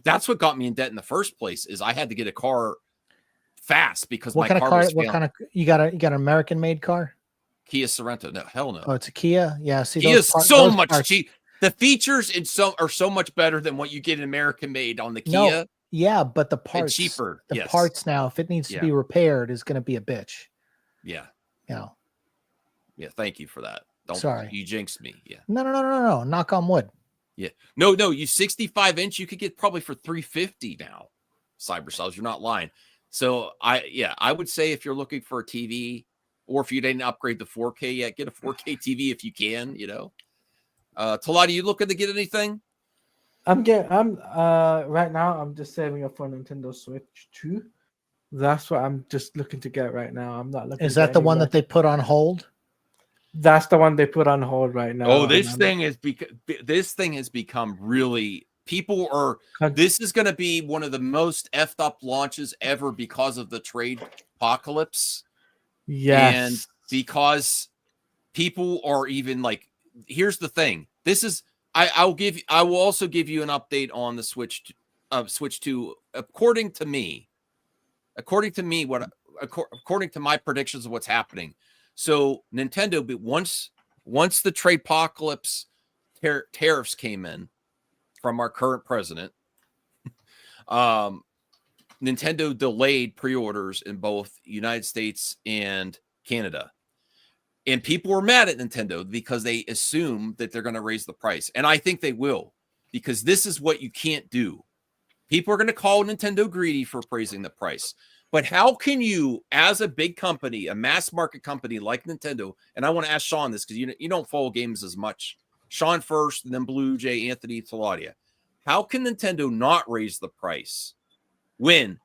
That's what got me in debt in the first place. Is I had to get a car fast because what my kind car of car? was What kind of you got an American made car? Kia Sorento. No, hell no. Oh, it's a Kia. Yeah, see, Kia's so much cheap. The features are so much better than what you get in American made on the Kia. No, yeah, but the parts cheaper. The parts now, if it needs to be repaired, is going to be a bitch. Yeah. You know. Yeah. Thank you for that. Sorry, you jinxed me. Yeah. No. Knock on wood. Yeah. No. You 65-inch, you could get probably for $350 now. Cybercells, you're not lying. So I would say if you're looking for a TV, or if you didn't upgrade to 4K yet, get a 4K TV if you can. You know, Talati, you looking to get anything? I'm right now. I'm just saving up for Nintendo Switch 2. That's what I'm just looking to get right now. I'm not looking. Is that the one that they put on hold? That's the one they put on hold right now. Oh, this thing has become really. People are. This is going to be one of the most effed up launches ever because of the trade apocalypse. Yes. And because people are even like. Here's the thing. This is. I will also give you an update on the Switch 2. According to my predictions of what's happening. So Nintendo, once the trade apocalypse tariffs came in from our current president, Nintendo delayed pre-orders in both United States and Canada. And people were mad at Nintendo because they assume that they're going to raise the price. And I think they will, because this is what you can't do. People are going to call Nintendo greedy for praising the price. But how can you, as a big company, a mass market company like Nintendo, and I want to ask Sean this because you don't follow games as much. Sean first, and then Blue Jay, Anthony, Taladia. How can Nintendo not raise the price when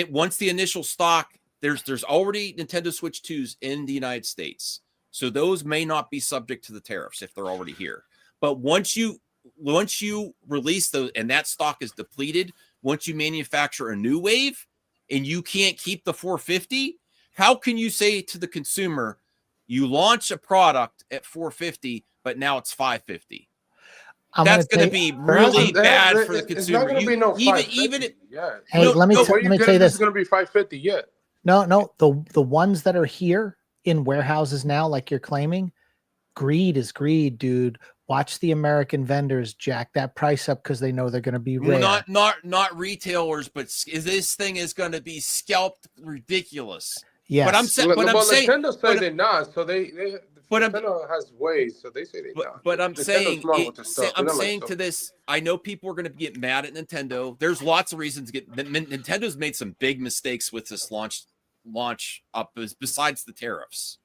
once the initial stock, there's already Nintendo Switch 2s in the United States. So those may not be subject to the tariffs if they're already here. But once you release those and that stock is depleted, once you manufacture a new wave and you can't keep the 450, how can you say to the consumer, you launch a product at 450, but now it's 550? That's going to be really bad for the consumer. It's not going to be no 550. Hey, let me tell you this. It's going to be 550 yet. No. The ones that are here in warehouses now, like you're claiming, greed is greed, dude. Watch the American vendors jack that price up because they know they're going to be rare. Not retailers, but this thing is going to be scalped ridiculous. Yes. But I'm saying Nintendo says they're not, so Nintendo has ways, so they say they're not. But I'm saying to this, I know people are going to get mad at Nintendo. There's lots of reasons to get. Nintendo's made some big mistakes with this launch up besides the tariffs.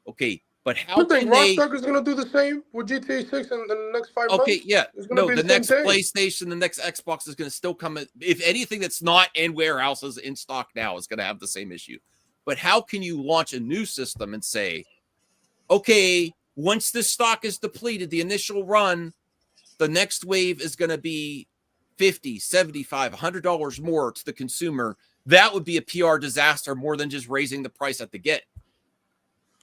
Okay, but how you think can Rockstar is going to do the same with GTA 6 in the next 5 months? Okay, yeah. No, the next PlayStation, the next Xbox is going to still come. If anything that's not in warehouses in stock now is going to have the same issue. But how can you launch a new system and say, okay, once this stock is depleted, the initial run, the next wave is going to be $50, $75, $100 more to the consumer, that would be a PR disaster more than just raising the price at the get.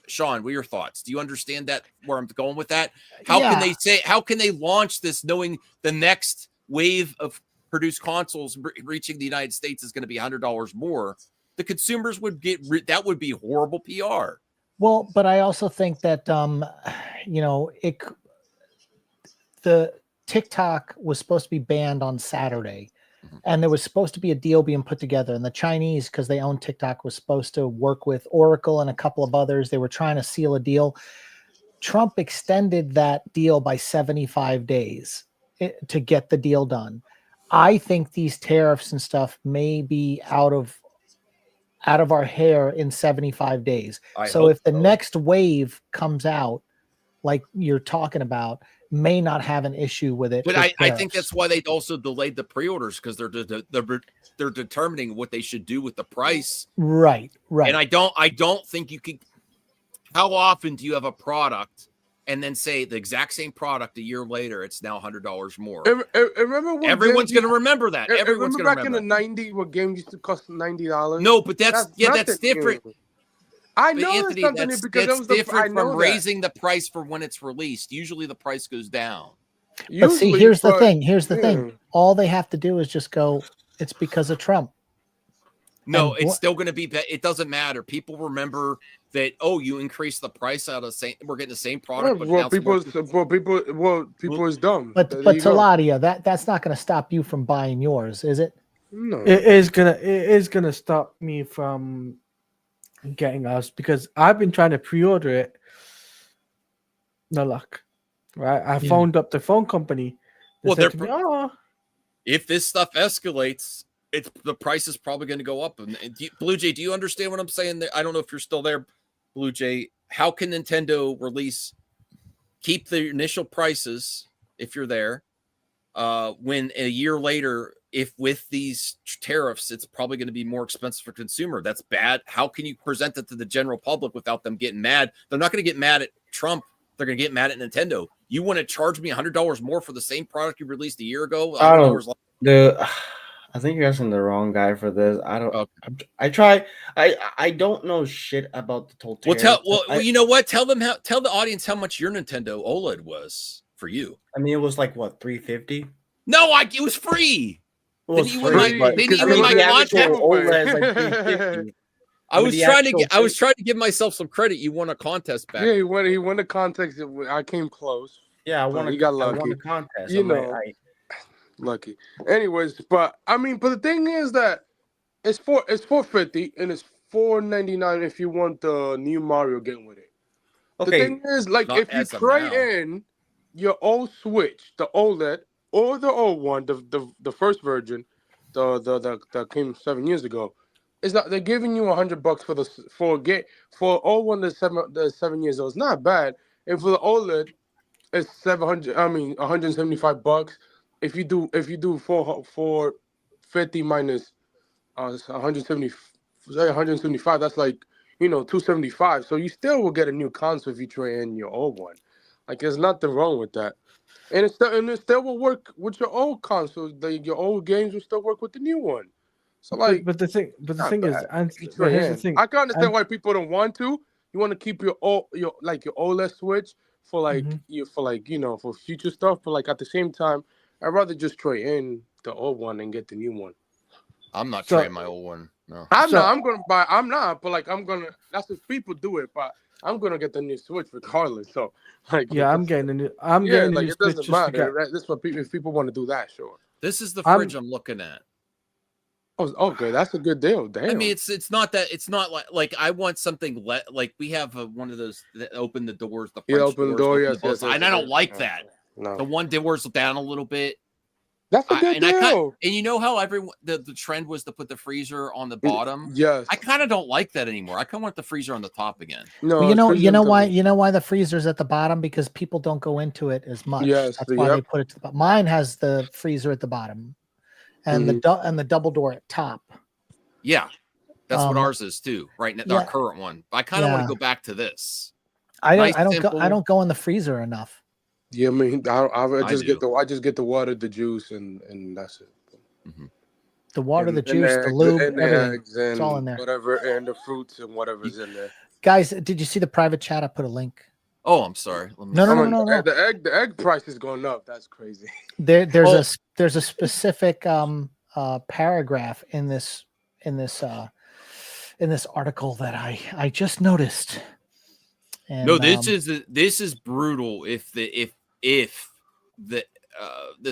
Sean, what are your thoughts? Do you understand that where I'm going with that? How can they launch this knowing the next wave of produced consoles reaching the United States is going to be $100 more? The consumers would get that would be horrible PR. Well, but I also think that the TikTok was supposed to be banned on Saturday, and there was supposed to be a deal being put together, and the Chinese, because they own TikTok, was supposed to work with Oracle and a couple of others. They were trying to seal a deal. Trump extended that deal by 75 days to get the deal done. I think these tariffs and stuff may be out of our hair in 75 days. So if the next wave comes out, like you're talking about, may not have an issue with it. But I think that's why they also delayed the pre-orders, because they're determining what they should do with the price. Right. And I don't think you can. How often do you have a product and then say the exact same product a year later, it's now $100 more? Remember when everyone's going to remember that. Everyone's going to remember back in the 90s when games used to cost $90. No, but that's different. I know, Anthony, that's different from raising the price for when it's released. Usually the price goes down. But see, here's the thing. All they have to do is just go, it's because of Trump. No, it's still going to be. It doesn't matter. People remember that. Oh, you increased the price out of we're getting the same product. But people is dumb. But Taladia, that's not going to stop you from buying yours, is it? No, it is gonna stop me from getting us, because I've been trying to pre-order it. No luck. Right? I phoned up the phone company. If this stuff escalates, the price is probably going to go up. And Blue Jay, do you understand what I'm saying there? I don't know if you're still there, Blue Jay. How can Nintendo keep the initial prices if you're there, when a year later, if with these tariffs, it's probably going to be more expensive for consumer? That's bad. How can you present it to the general public without them getting mad? They're not going to get mad at Trump. They're going to get mad at Nintendo. You want to charge me $100 more for the same product you released a year ago? I think you're asking the wrong guy for this. I don't. I don't know shit about the total. You know what? Tell the audience how much your Nintendo OLED was for you. I mean, it was like what, $350? No, it was free. It was I was trying to give myself some credit. You won a contest back. Yeah, he won the contest. I came close. Yeah, he got lucky. I won the contest. Lucky. Anyways, but the thing is that it's $450 and it's $499 if you want the new Mario game with it. Okay. The thing is, if you trade in your old Switch, the OLED or the old one, the first version, that came 7 years ago, it's not. They're giving you $100 for old one that's 7 years old. It's not bad. And for the OLED, it's $175. If you do 450 minus 175, that's like $275. So you still will get a new console if you trade in your old one. Like, there's nothing wrong with that, and it still will work with your old console. Your old games will still work with the new one. So but the thing is, here's the thing. I can understand why people don't want to. You want to keep your OLED Switch for for future stuff, but at the same time, I'd rather just trade in the old one and get the new one. I'm not trading my old one. No. I'm not. But I'm gonna. That's if people do it. But I'm gonna get the new Switch regardless. So I'm getting the new. I'm getting the new it Switch. Doesn't matter. That's what people. If people want to do that, sure. This is the fridge I'm looking at. Oh, okay, that's a good deal. Damn. I mean, it's not that. It's not like I want something like we have one of those that open the doors. Open the door. Yes, and I don't like that. No. The one door's down a little bit. That's a good deal. And you know how the trend was to put the freezer on the bottom? Yes. I kind of don't like that anymore. I kind of want the freezer on the top again. No, well, you know why the freezer's at the bottom? Because people don't go into it as much. Yes, that's why they put it to the bottom. Mine has the freezer at the bottom, and the double door at top. Yeah, that's what ours is too. Right now, our current one. I kind of want to go back to this. I don't go in the freezer enough. Yeah, I mean, I just do. get the water, the juice, and that's it. Mm-hmm. The water, and, the juice, the lube, and the everything. eggs It's all in and there. whatever, and the fruits and whatever's in there. Guys, did you see the private chat? I put a link. Oh, I'm sorry. No. The egg price is going up. That's crazy. There's a specific paragraph in this article that I just noticed. And, no, this is brutal. If this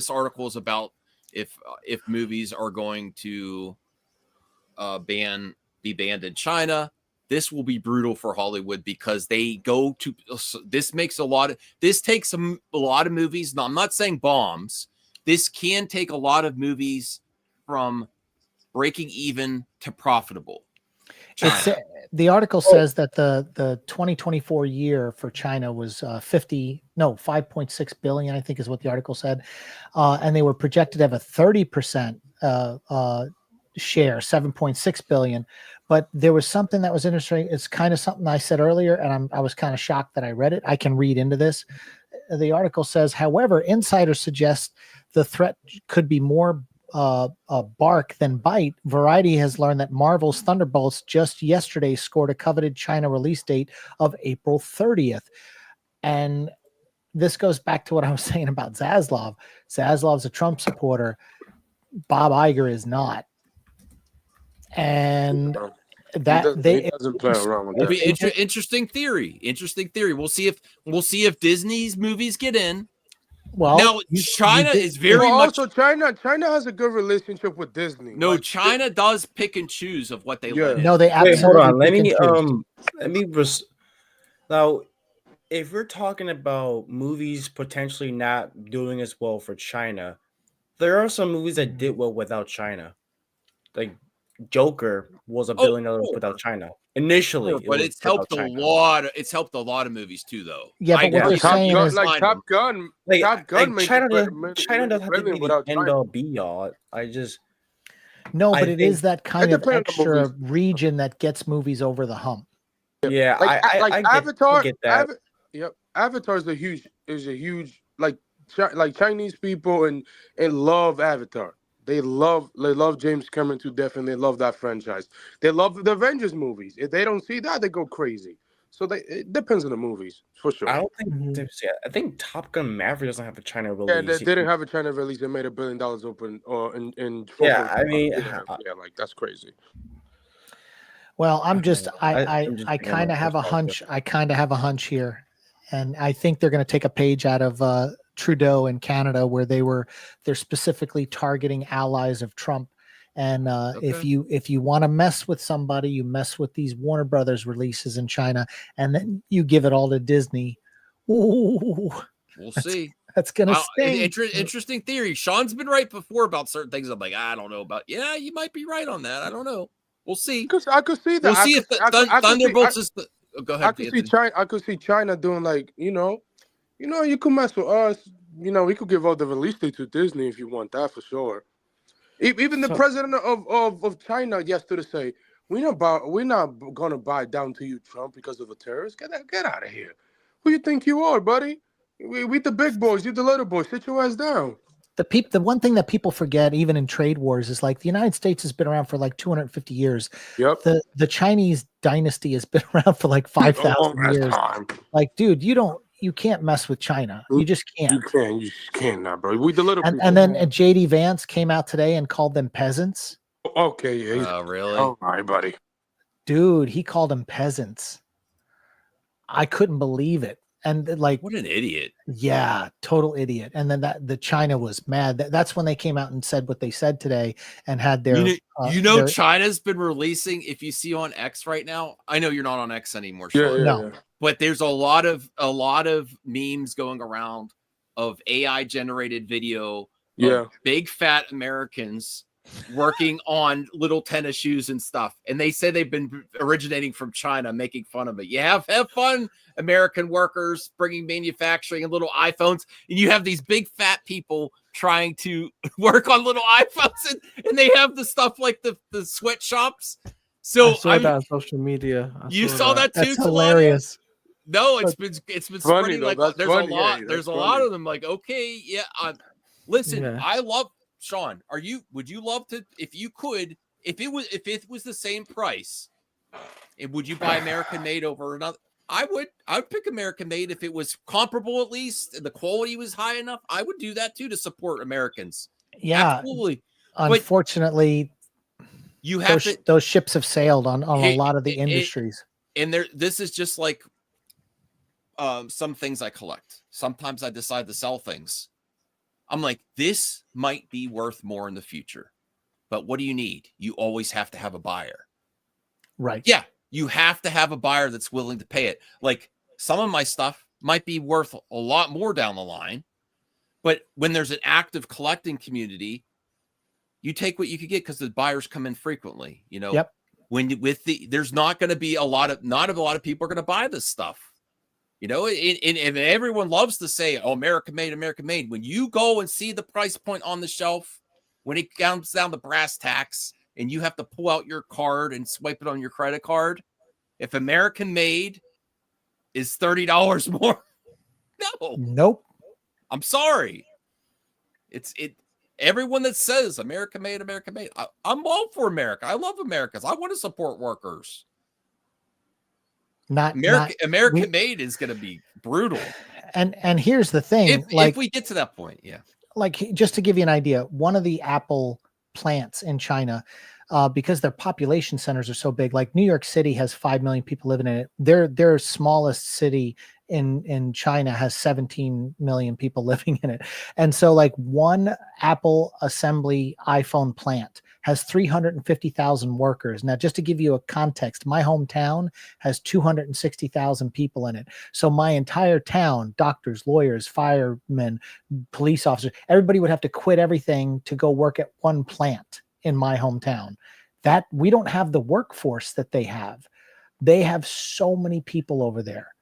article is about if movies are going to be banned in China, this will be brutal for Hollywood because they go to this takes a lot of movies. Now, I'm not saying bombs. This can take a lot of movies from breaking even to profitable. The article says that the 2024 year for China was 5.6 billion, I think is what the article said. And they were projected to have a 30% share, 7.6 billion. But there was something that was interesting. It's kind of something I said earlier, and I was kind of shocked that I read it. I can read into this. The article says, however, insiders suggest the threat could be more bark than bite. Variety has learned that Marvel's Thunderbolts just yesterday scored a coveted China release date of April 30th. And this goes back to what I was saying about Zaslav. Zaslav's a Trump supporter. Bob Iger is not. And that he doesn't play around with that. Interesting theory. We'll see if Disney's movies get in. Well, now China is very much. Also, China has a good relationship with Disney. No, China does pick and choose of what they let in. No, they absolutely. Hold on. Now, if we're talking about movies potentially not doing as well for China, there are some movies that did well without China. Like Joker was $1 billion without China initially, but it's helped a lot. It's helped a lot of movies too, though. Yeah, but what they're saying is like Top Gun. Top Gun China doesn't have to be the end all be all. But it is that kind of extra region that gets movies over the hump. Yeah, like Avatar. Get that. Avatar is a huge like Chinese people and love Avatar. They love James Cameron to death, and they love that franchise. They love the Avengers movies. If they don't see that, they go crazy. So it depends on the movies for sure. I don't think I think Top Gun Maverick doesn't have a China release. Yeah, they didn't have a China release. They made $1 billion open in. Like that's crazy. Well, I kind of have a hunch. I kind of have a hunch here, and I think they're going to take a page out of Trudeau in Canada, where they're specifically targeting allies of Trump. And if you want to mess with somebody, you mess with these Warner Brothers releases in China, and then you give it all to Disney. Ooh, we'll see. That's gonna sting. Interesting theory. Sean's been right before about certain things. I'm like, I don't know about. Yeah, you might be right on that. I don't know. We'll see. I could see that. We'll see if Thunderbolts is. Go ahead. I could see China doing like you could mess with us. We could give all the release date to Disney if you want that for sure. Even the president of China yesterday say we're not gonna buy down to you, Trump, because of a terrorist. Get out of here. Who you think you are, buddy? We the big boys. You the little boys. Sit your ass down. The one thing that people forget, even in trade wars, is like the United States has been around for like 250 years. Yep. The Chinese dynasty has been around for like 5,000 years. Like, dude, you can't mess with China. You just can't. You just can't now, bro. We the little people. And then JD Vance came out today and called them peasants. Okay, yeah. Really? All right, buddy. Dude, he called them peasants. I couldn't believe it. And like, what an idiot. Yeah, total idiot. And then the China was mad. That's when they came out and said what they said today and had their China's been releasing, if you see on X right now, I know you're not on X anymore, Sean, but there's a lot of memes going around of AI generated video of big fat Americans working on little tennis shoes and stuff, and they say they've been originating from China, making fun of it. You have fun, American workers bringing manufacturing and little iPhones, and you have these big fat people trying to work on little iPhones, and they have the stuff like the sweatshops. So I saw that on social media. You saw that too. That's hilarious. No, it's been Funny, spreading though. like That's there's funny. a lot. Hey, There's that's a lot funny. of them. Like, okay, yeah. Listen, Yeah. I love Sean. Would you love to if you could if it was the same price? Would you buy American made over another? I would pick American made if it was comparable at least and the quality was high enough. I would do that too to support Americans. Yeah, Absolutely. Unfortunately, you have those ships have sailed on a lot of the industries. And this is just like some things I collect. Sometimes I decide to sell things. I'm like, this might be worth more in the future. But what do you need? You always have to have a buyer. Right. Yeah. You have to have a buyer that's willing to pay it. Like some of my stuff might be worth a lot more down the line. But when there's an active collecting community, you take what you could get because the buyers come in frequently. You know, yep. There's not going to be not a lot of people are going to buy this stuff. You know, and everyone loves to say, "Oh, American made, American made." When you go and see the price point on the shelf, when it comes down to brass tacks, and you have to pull out your card and swipe it on your credit card, if American made is $30 more, no, nope. I'm sorry. Everyone that says American made, I'm all for America. I love Americans. I want to support workers. American made is going to be brutal. And here's the thing, if we get to that point, yeah. Like just to give you an idea, one of the Apple plants in China, because their population centers are so big, like New York City has 5 million people living in it. Their smallest city in China has 17 million people living in it. And so like one Apple assembly iPhone plant has 350,000 workers. Now, just to give you a context, my hometown has 260,000 people in it. So my entire town, doctors, lawyers, firemen, police officers, everybody would have to quit everything to go work at one plant in my hometown. That we don't have the workforce that they have. They have so many people over there.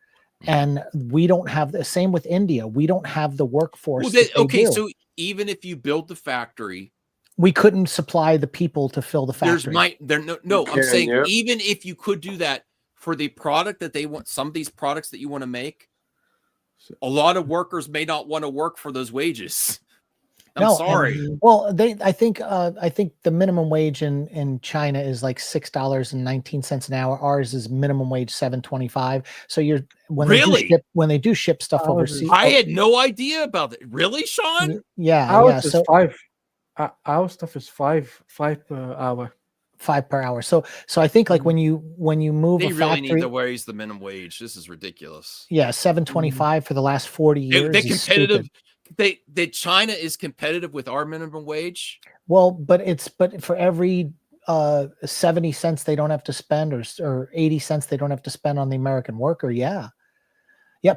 And we don't have the same with India. We don't have the workforce. So even if you build the factory, we couldn't supply the people to fill the factory. I'm saying even if you could do that for the product that they want, some of these products that you want to make, a lot of workers may not want to work for those wages. I'm sorry. I think the minimum wage in China is like $6.19 an hour. Ours is minimum wage $7.25. So when they do ship stuff overseas. I had no idea about it. Really, Sean? Yeah. Ours is five. Our stuff is five per hour. 5 per hour. So I think like when you move they a really factory, need to raise the minimum wage. This is ridiculous. Yeah, $7.25 for the last 40 years. They're competitive. That China is competitive with our minimum wage. Well, but for every 70 cents they don't have to spend or 80 cents they don't have to spend on the American worker. Yeah.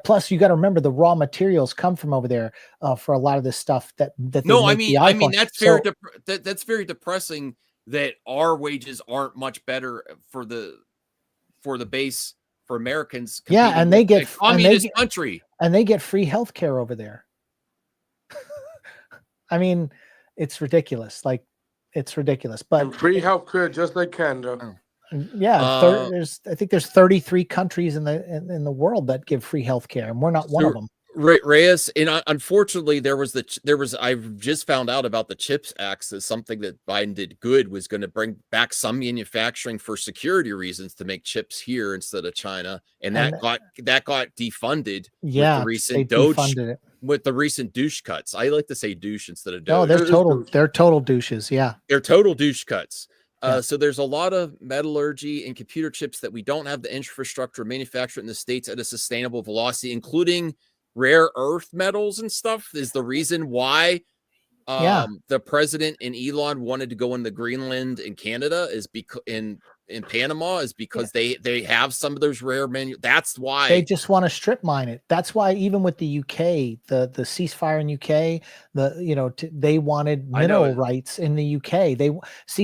Plus you got to remember the raw materials come from over there for a lot of this stuff that no, I mean that's very depressing that our wages aren't much better for the base for Americans. Yeah, and they get communist country, and they get free health care over there. I mean, it's ridiculous. Like, it's ridiculous. But and free healthcare, just like Canada. Yeah, I think there's 33 countries in the world that give free healthcare, and we're not one of them. Reyes, and unfortunately, I've just found out about the CHIPS Act as something that Biden did good was going to bring back some manufacturing for security reasons to make chips here instead of China, and that got defunded. Yeah, with the recent defunded it. With the recent douche cuts. I like to say douche instead of Doge. No, they're total douches. Yeah. They're total douche cuts. So there's a lot of metallurgy and computer chips that we don't have the infrastructure manufactured in the States at a sustainable velocity, including rare earth metals and stuff is the reason why the president and Elon wanted to go into Greenland and Canada is because in Panama is because they have some of those rare that's why they just want to strip mine it. That's why even with the UK, the ceasefire in UK, they wanted mineral rights in the UK.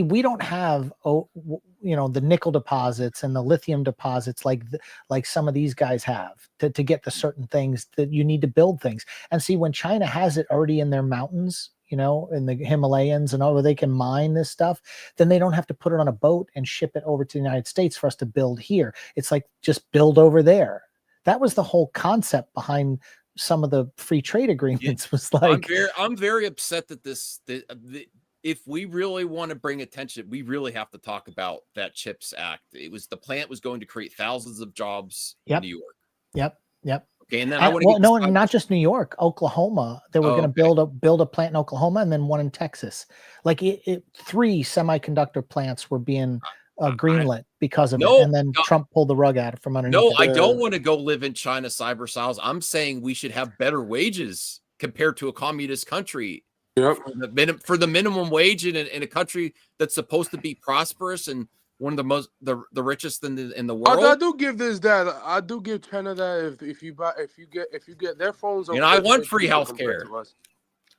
We don't have the nickel deposits and the lithium deposits like some of these guys have to get the certain things that you need to build things. And see, when China has it already in their mountains, in the Himalayas and all where they can mine this stuff, then they don't have to put it on a boat and ship it over to the United States for us to build here. It's like, just build over there. that was the whole concept behind some of the free trade agreements. Was like, I'm very upset that if we really want to bring attention, we really have to talk about that CHIPS Act. The plant was going to create thousands of jobs in New York. Yep. Okay, and then not just New York, Oklahoma. They were going to build a plant in Oklahoma and then one in Texas. Like 3 semiconductor plants were being greenlit because of it, and then Trump pulled the rug out from underneath. No, I don't want to go live in China cyber styles. I'm saying we should have better wages compared to a communist country. Yep. For the minimum wage in a country that's supposed to be prosperous and one of the richest in the world. I do give I do give China that if you get their phones. And I want free healthcare.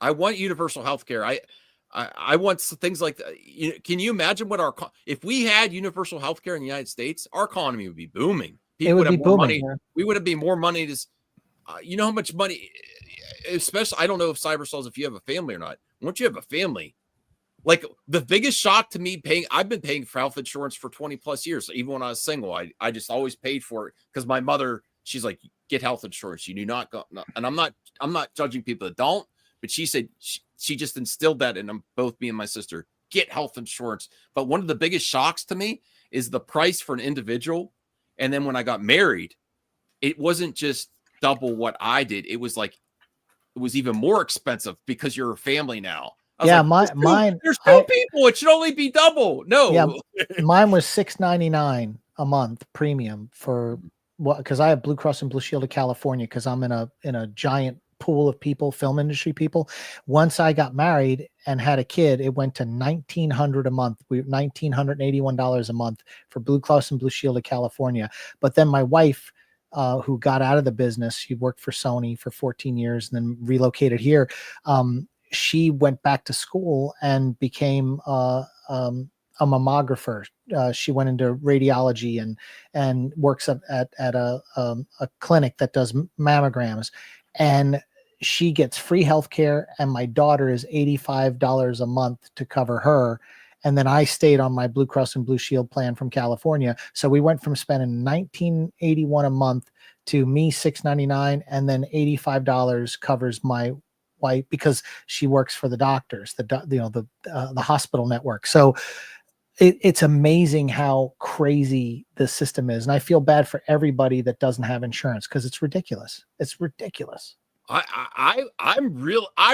I want universal healthcare. I want things like that. Can you imagine what if we had universal healthcare in the United States? Our economy would be booming. People would have more money. We would have been more money to. You know how much money. Especially, I don't know if cyber if you have a family or not. Once you have a family, like the biggest shock to me I've been paying for health insurance for 20 plus years. Even when I was single, I just always paid for it because my mother, she's like, get health insurance. You do not go. And I'm not judging people that don't, but she said she just instilled that in both me and my sister, get health insurance. But one of the biggest shocks to me is the price for an individual. And then when I got married, it wasn't just double what I did. It was even more expensive because you're a family now. Mine. There's 2 people. It should only be double. No. Yeah, mine was $6.99 a month premium for because I have Blue Cross and Blue Shield of California because I'm in a giant pool of people, film industry people. Once I got married and had a kid, it went to $1,900 a month. $1,981 a month for Blue Cross and Blue Shield of California. But then my wife, who got out of the business, she worked for Sony for 14 years and then relocated here. She went back to school and became a mammographer. She went into radiology and works at a clinic that does mammograms. And she gets free healthcare, and my daughter is $85 a month to cover her. And then I stayed on my Blue Cross and Blue Shield plan from California. So we went from spending $19.81 a month to me $6.99, and then $85 covers my wife because she works for the doctors, the hospital network. So it's amazing how crazy this system is, and I feel bad for everybody that doesn't have insurance because it's ridiculous. It's ridiculous. I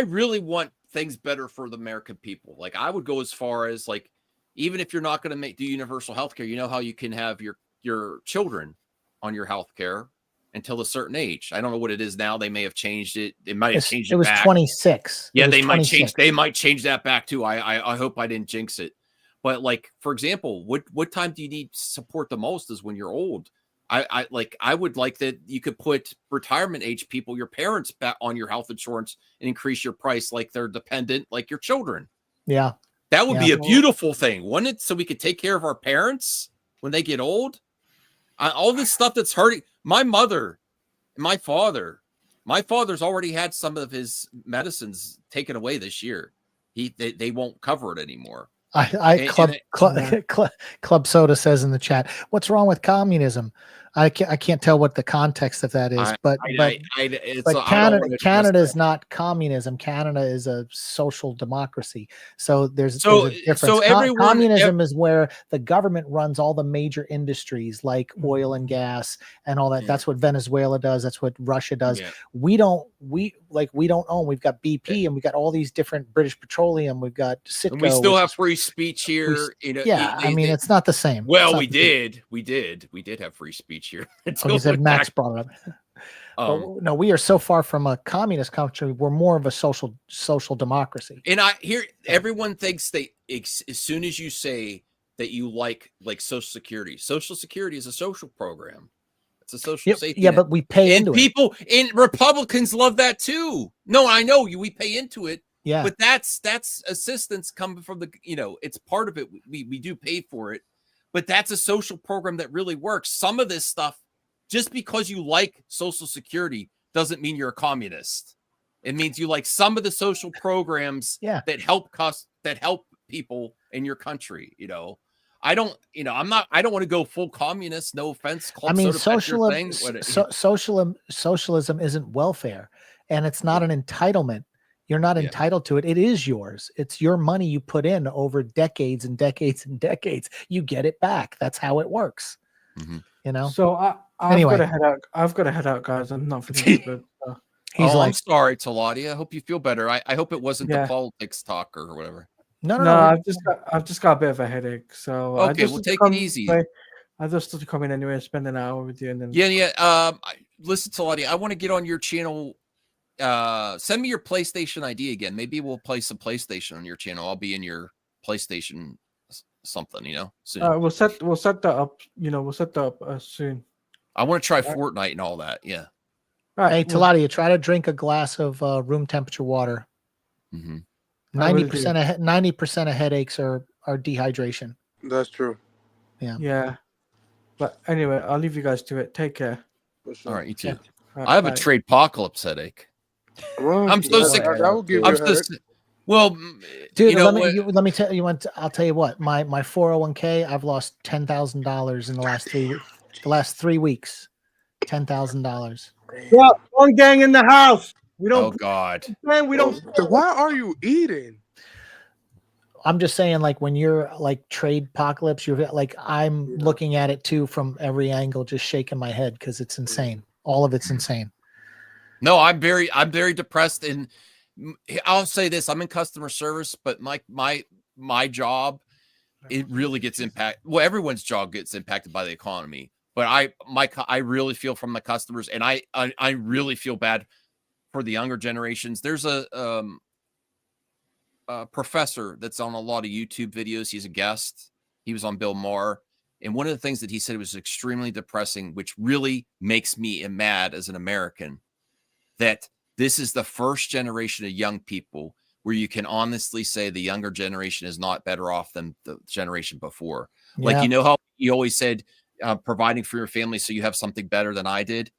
really want things better for the American people. Like I would go as far as like, even if you're not going to do universal healthcare, you know how you can have your children on your healthcare until a certain age. I don't know what it is now. They may have changed it. They might have changed it. It was back. 26. Yeah, they might change. They might change that back too. I hope I didn't jinx it. But like, for example, what time do you need support the most is when you're old. I would like that you could put retirement age people, your parents, back on your health insurance and increase your price like they're dependent, like your children. Yeah. That would be a beautiful thing, wouldn't it? So we could take care of our parents when they get old. All this stuff that's hurting my mother, my father. My father's already had some of his medicines taken away this year. They won't cover it anymore. Club Soda says in the chat, "What's wrong with communism?" I can't tell what the context of that is, but Canada is not communism. Canada is a social democracy. So there's a difference. Communism is where the government runs all the major industries like oil and gas and all that. Yeah. That's what Venezuela does. That's what Russia does. Yeah. We don't own. We've got BP and we've got all these different British Petroleum. We've got Citgo. And we still have free speech here. It's not the same. Well, we did have free speech here. Max brought it up. No, we are so far from a communist country. We're more of a social democracy. And everyone thinks as soon as you say that you like Social Security is a social program. It's a social safety net. But we pay into people, it. And Republicans love that too. No, I know we pay into it. Yeah, but that's assistance coming from it's part of it. We do pay for it, but that's a social program that really works. Some of this stuff, just because you like Social Security doesn't mean you're a communist. It means you like some of the social programs that help people in your country. I don't, you know, I don't want to go full communist. No offense. I mean, socialism isn't welfare, and it's not an entitlement. You're not entitled to it. It is yours. It's your money you put in over decades and decades and decades. You get it back. That's how it works. You know. So I've got to head out. I've got to head out, guys. I'm not feeling good. I'm sorry, Talati. I hope you feel better. I hope it wasn't the politics talk or whatever. No. I've just got a bit of a headache. So okay, we'll take it easy. I just to come in anyway, spend an hour with you, and then listen, Talati, I want to get on your channel. Send me your PlayStation ID again. Maybe we'll play some PlayStation on your channel. I'll be in your PlayStation something, you know. Soon. We'll set that up. You know, we'll set that up soon. I want to try Fortnite and all that. Yeah. All right, hey, Taladia, try to drink a glass of room temperature water. 90% of headaches are dehydration. That's true. Yeah. Yeah. But anyway, I'll leave you guys to it. Take care. All right, you too. Yeah. Right, I have bye. a trade apocalypse headache. Well, I'm so sick. Well, dude, you know, let me tell you. I'll tell you what. My 401k, I've lost $10,000 in the last 3 weeks. $10,000. Yeah, one gang in the house. We don't. Oh God. Man, we don't. Why are you eating? I'm just saying, like, when you're like trade apocalypse, you're like, I'm looking at it too from every angle, just shaking my head because it's insane. All of it's insane. No, I'm very depressed, and I'll say this: I'm in customer service, but my job, it really gets impacted. Well, everyone's job gets impacted by the economy, but I really feel from the customers, and I really feel bad for the younger generations. There's a professor that's on a lot of YouTube videos. He's a guest. He was on Bill Maher. And one of the things that he said was extremely depressing, which really makes me mad as an American, that this is the first generation of young people where you can honestly say the younger generation is not better off than the generation before. Yeah. Like, you know how you always said, providing for your family so you have something better than I did.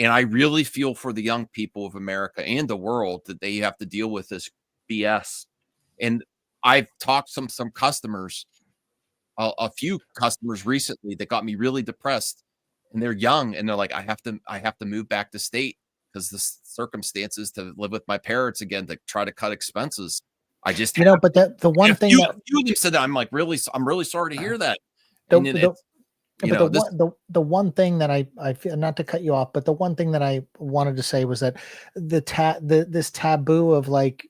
And I really feel for the young people of America and the world that they have to deal with this BS. And I've talked to some customers, a few customers recently that got me really depressed, and they're young and they're like, I have to move back to state because the circumstances to live with my parents again, to try to cut expenses. I just, you know, but the one thing that you said that I'm really sorry to hear that. The one thing that I feel, not to cut you off, but the one thing that I wanted to say was that this taboo of, like,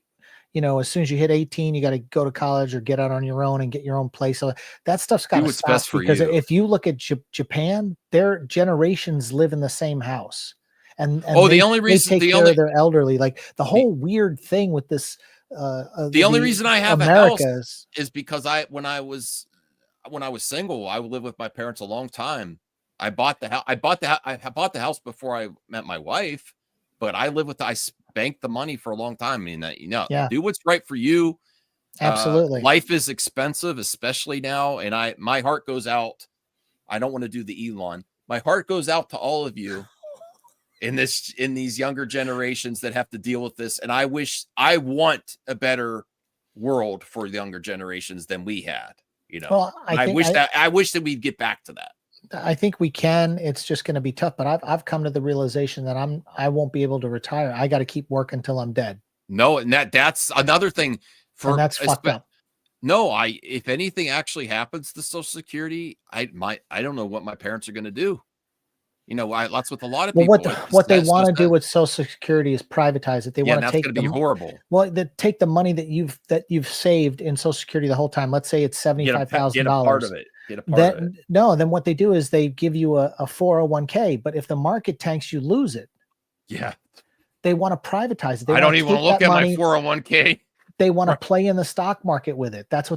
you know, as soon as you hit 18, you got to go to college or get out on your own and get your own place. So that stuff's got to stop, because if you look at Japan, their generations live in the same house, and the only reason they take care of their elderly, like the whole weird thing with this. The only reason I have America a house is because when I was single, I lived with my parents a long time. I bought the house. I bought the house before I met my wife, but I banked the money for a long time. I mean, do what's right for you. Absolutely. Life is expensive, especially now. And my heart goes out. I don't want to do the Elon. My heart goes out to all of you in these younger generations that have to deal with this. And I want a better world for younger generations than we had. You know, well, I wish that we'd get back to that. I think we can. It's just going to be tough. But I've come to the realization that I won't be able to retire. I got to keep working till I'm dead. No, and that's another thing. And that's fucked up. No, if anything actually happens to Social Security, I don't know what my parents are going to do. You know, that's with a lot of people. What they want to do with Social Security is privatize it. They want to take going to be horrible. Well, they take the money that you've saved in Social Security the whole time. Let's say it's $75,000. Get a part of it. Then what they do is they give you a 401k, but if the market tanks, you lose it. Yeah. They want to privatize it. I don't even want to look at my 401k. They want to play in the stock market with it. That's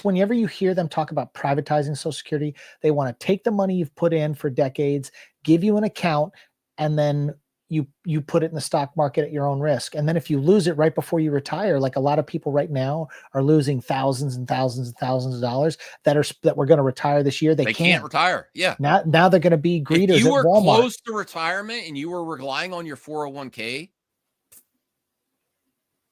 whenever you hear them talk about privatizing Social Security, they want to take the money you've put in for decades, give you an account, and then you put it in the stock market at your own risk. And then if you lose it right before you retire, like a lot of people right now are losing thousands and thousands and thousands of dollars that were going to retire this year. They can't retire. Yeah. Now they're going to be greeters. If you were at Walmart. Close to retirement and you were relying on your 401k.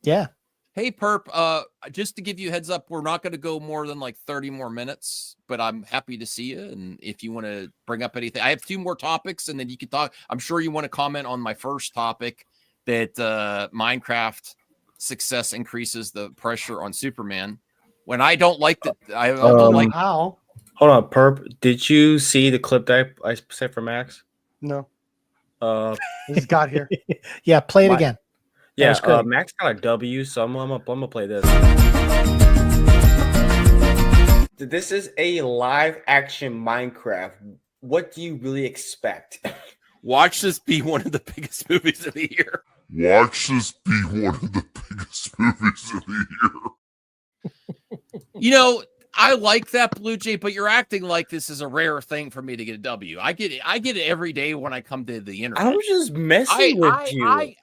Yeah. Hey, Perp, just to give you a heads up, we're not going to go more than like 30 more minutes, but I'm happy to see you. And if you want to bring up anything, I have 2 more topics, and then you can talk. I'm sure you want to comment on my first topic that Minecraft success increases the pressure on Superman. When I don't like that, I don't like. How? Hold on, Perp. Did you see the clip that I sent for Max? No. I just got here. Yeah, play it again. Yeah, was great. Max got a W, so I'm gonna play this. This is a live action Minecraft. What do you really expect? Watch this be one of the biggest movies of the year. Watch this be one of the biggest movies of the year. You know, I like that, Blue Jay, but you're acting like this is a rare thing for me to get a W. I get it every day when I come to the internet. I was just messing with you.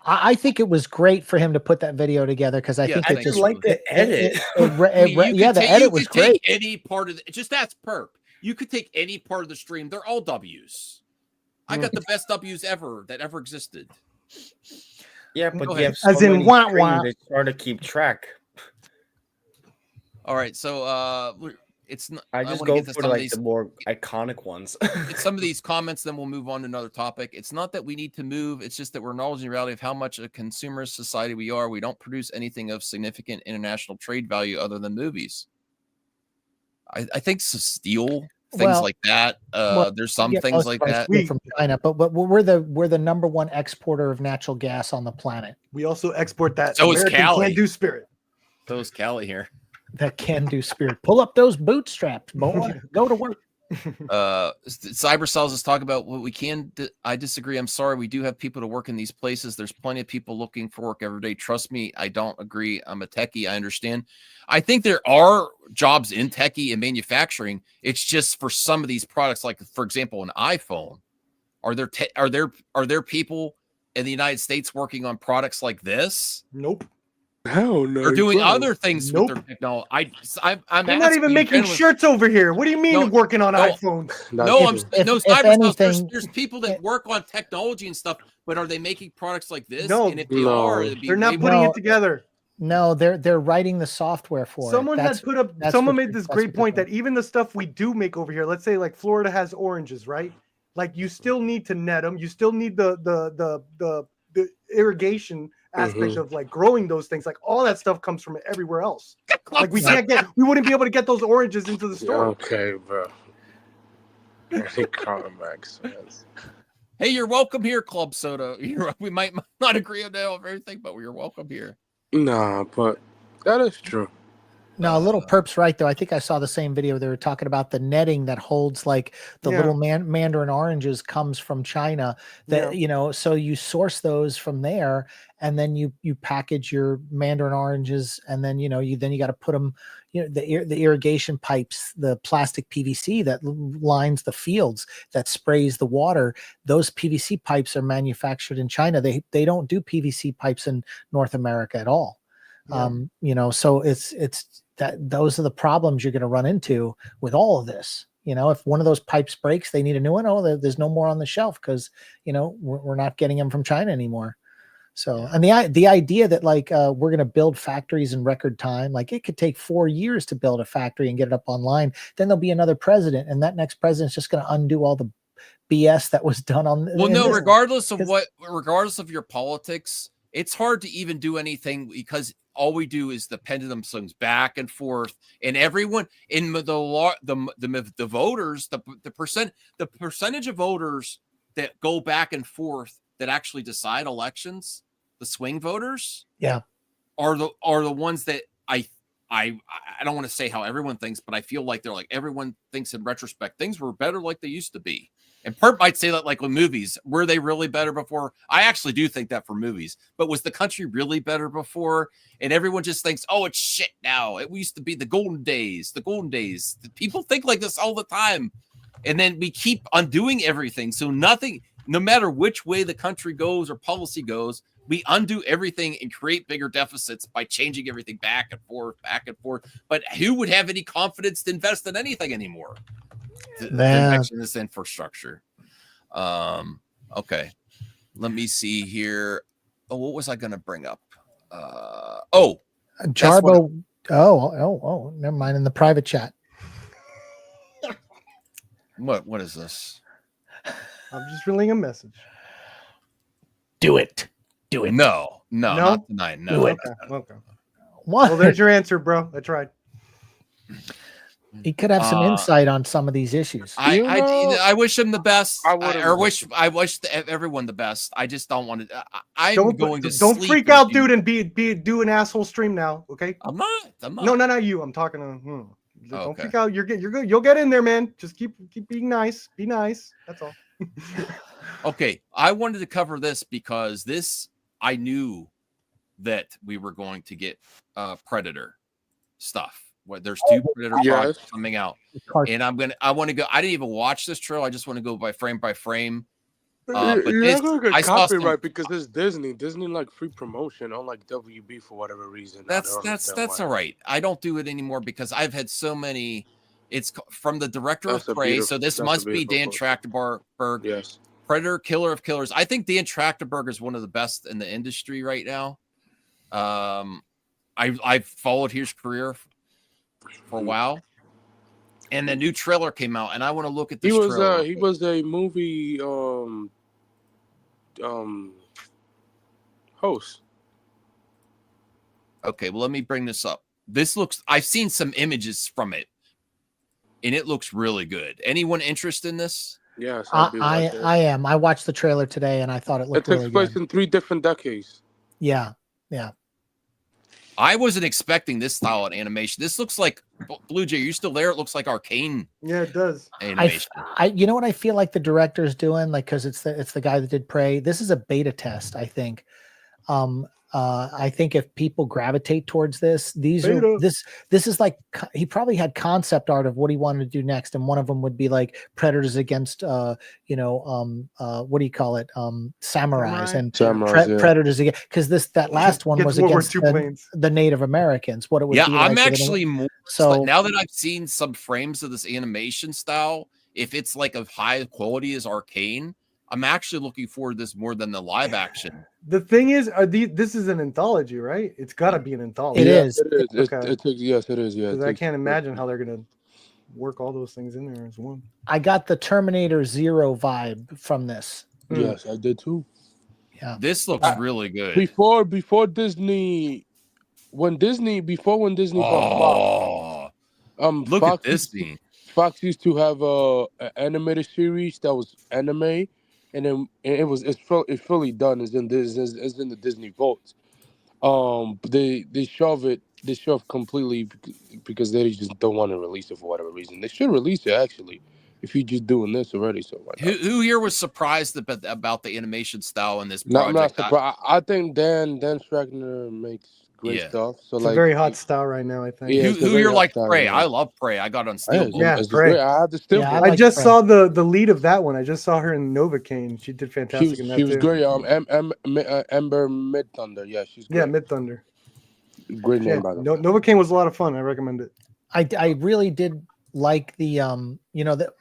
I think it was great for him to put that video together because I think I it just like the edit. The edit was great. Take any part of it. Just that's Perp. You could take any part of the stream. They're all W's. I got the best W's ever that ever existed. Yeah, but Go you ahead. have so many streams, it's hard to keep track. All right, so it's not. I just wanna go get to for some of like these- the more iconic ones. Get some of these comments, then we'll move on to another topic. It's not that we need to move, it's just that we're acknowledging the reality of how much a consumerist society we are. We don't produce anything of significant international trade value other than movies. I think steel, things like that. There's some things like that. From China, but we're the #1 exporter of natural gas on the planet. We also export that. So is American Cali. Can-do spirit. So is Cali here. That can-do spirit. Pull up those bootstraps, boy. Go to work. Cyber Cells is talking about what we can. I disagree. I'm sorry. We do have people to work in these places. There's plenty of people looking for work every day. Trust me, I don't agree. I'm a techie. I understand. I think there are jobs in techie and manufacturing. It's just for some of these products, like for example, an iPhone. Are there people in the United States working on products like this? Nope. Hell no. They're doing bro. other things with their technology. I'm They're not even making shirts over here. What do you mean working on iPhones? There's people that work on technology and stuff, but are they making products like this? No, and if they are, it'd be they're not putting it together. No, they're writing the software for Someone it. had put up. Someone made this great point that even the stuff we do make over here, let's say like Florida has oranges, right? Like you still need to net them. You still need the irrigation aspect of like growing those things. Like all that stuff comes from everywhere else. Like we wouldn't be able to get those oranges into the store. Okay, bro. I think Colin Max says. Hey, you're welcome here, Club Soda. We might not agree on everything, but you're welcome here. Nah, but that is true. No, little Perp's right though. I think I saw the same video. They were talking about the netting that holds like the little mandarin oranges comes from China. That so you source those from there, and then you package your mandarin oranges, and then you got to put them. The irrigation pipes, the plastic PVC that lines the fields that sprays the water. Those PVC pipes are manufactured in China. They don't do PVC pipes in North America at all. So it's that those are the problems you're going to run into with all of this. If one of those pipes breaks, they need a new one. Oh, there's no more on the shelf because we're not getting them from China anymore. So and the idea that like we're going to build factories in record time, like it could take 4 years to build a factory and get it up online. Then there'll be another president, and that next president's just going to undo all the BS that was done on. Regardless of your politics, it's hard to even do anything because all we do is the pendulum swings back and forth, and everyone in the voters, the percentage of voters that go back and forth that actually decide elections, the swing voters, are the ones that I don't want to say how everyone thinks, but I feel like they're like everyone thinks in retrospect things were better like they used to be. And Perp might say that like with movies, were they really better before? I actually do think that for movies, but was the country really better before? And everyone just thinks, oh, it's shit now. It used to be the golden days. People think like this all the time. And then we keep undoing everything. So nothing, no matter which way the country goes or policy goes, we undo everything and create bigger deficits by changing everything back and forth. But who would have any confidence to invest in anything anymore? In this infrastructure. Okay, let me see here. Oh, what was I going to bring up? Jarbo. Oh, never mind. In the private chat. What is this? I'm just relaying a message. Do it. Do it. No, No? not tonight. No. Do it. Okay. What? Well, there's your answer, bro. I tried. He could have some insight on some of these issues. I wish him the best. I would've- wish everyone the best. I just don't want to. I'm Don't going to don't sleep freak with out, you. dude, and do an asshole stream now. Okay. I'm not. No, not you. I'm talking to. Don't Okay. freak out. You're good. You're good. You'll get in there, man. Just keep being nice. Be nice. That's all. Okay, I wanted to cover this because I knew that we were going to get Predator stuff. There's 2 Predator projects coming out, and I want to go. I didn't even watch this trailer. I just want to go by frame. But You're not gonna I get saw some- copyright because it's Disney. Disney like free promotion, unlike WB for whatever reason. That's all right. I don't do it anymore because I've had so many. It's from the director of Prey, so this must be Dan Trachtenberg. Yes. Predator, Killer of Killers. I think Dan Trachtenberg is one of the best in the industry right now. I've followed his career for a while, and the new trailer came out, and I want to look at this trailer. He was a movie host. Okay, well, let me bring this up. I've seen some images from it, and it looks really good. Anyone interested in this? Yes, I am. I watched the trailer today, and I thought it looked It takes really place good. in 3 different decades. Yeah. I wasn't expecting this style of animation. This looks like Blue Jay. Are you still there? It looks like Arcane. Yeah, it does. Animation. You know what I feel like the director's doing, like, because it's the guy that did Prey. This is a beta test, I think. I think if people gravitate towards this, this is like, he probably had concept art of what he wanted to do next, and one of them would be like Predators against what do you call it, samurais and Predators again, because that last one was against the Native Americans. What it would be I'm like actually more so now that I've seen some frames of this animation style. If it's like of high quality as Arcane, I'm actually looking forward to this more than the live action. The thing is, this is an anthology, right? It's got to be an anthology. It is. It is. Okay. Yes, it is. Yeah. I can't imagine how they're gonna work all those things in there as one. I got the Terminator Zero vibe from this. Yes, I did too. Yeah. This looks really good. Before Disney bought Fox, look Fox at this scene. Fox used to have an animated series that was anime, and then it's fully done. It's in the Disney vault. They shove completely because they just don't want to release it for whatever reason. They should release it actually if you're just doing this already. So who here was surprised about the animation style in this not project? surprised. I think Dan Schrackner makes great stuff. So it's a very hot style right now, I think. Yeah, who you're like Prey? I love Prey. I got on Steelbook. Yeah, Prey. I have the Steelbook. I just saw the lead of that one. I just saw her in Novocaine. She did fantastic in that She was too. great. Ember Mid Thunder. Yeah, she's great. Yeah, Mid Thunder. Great name, by the way. Novocaine was a lot of fun. I recommend it. I really did like the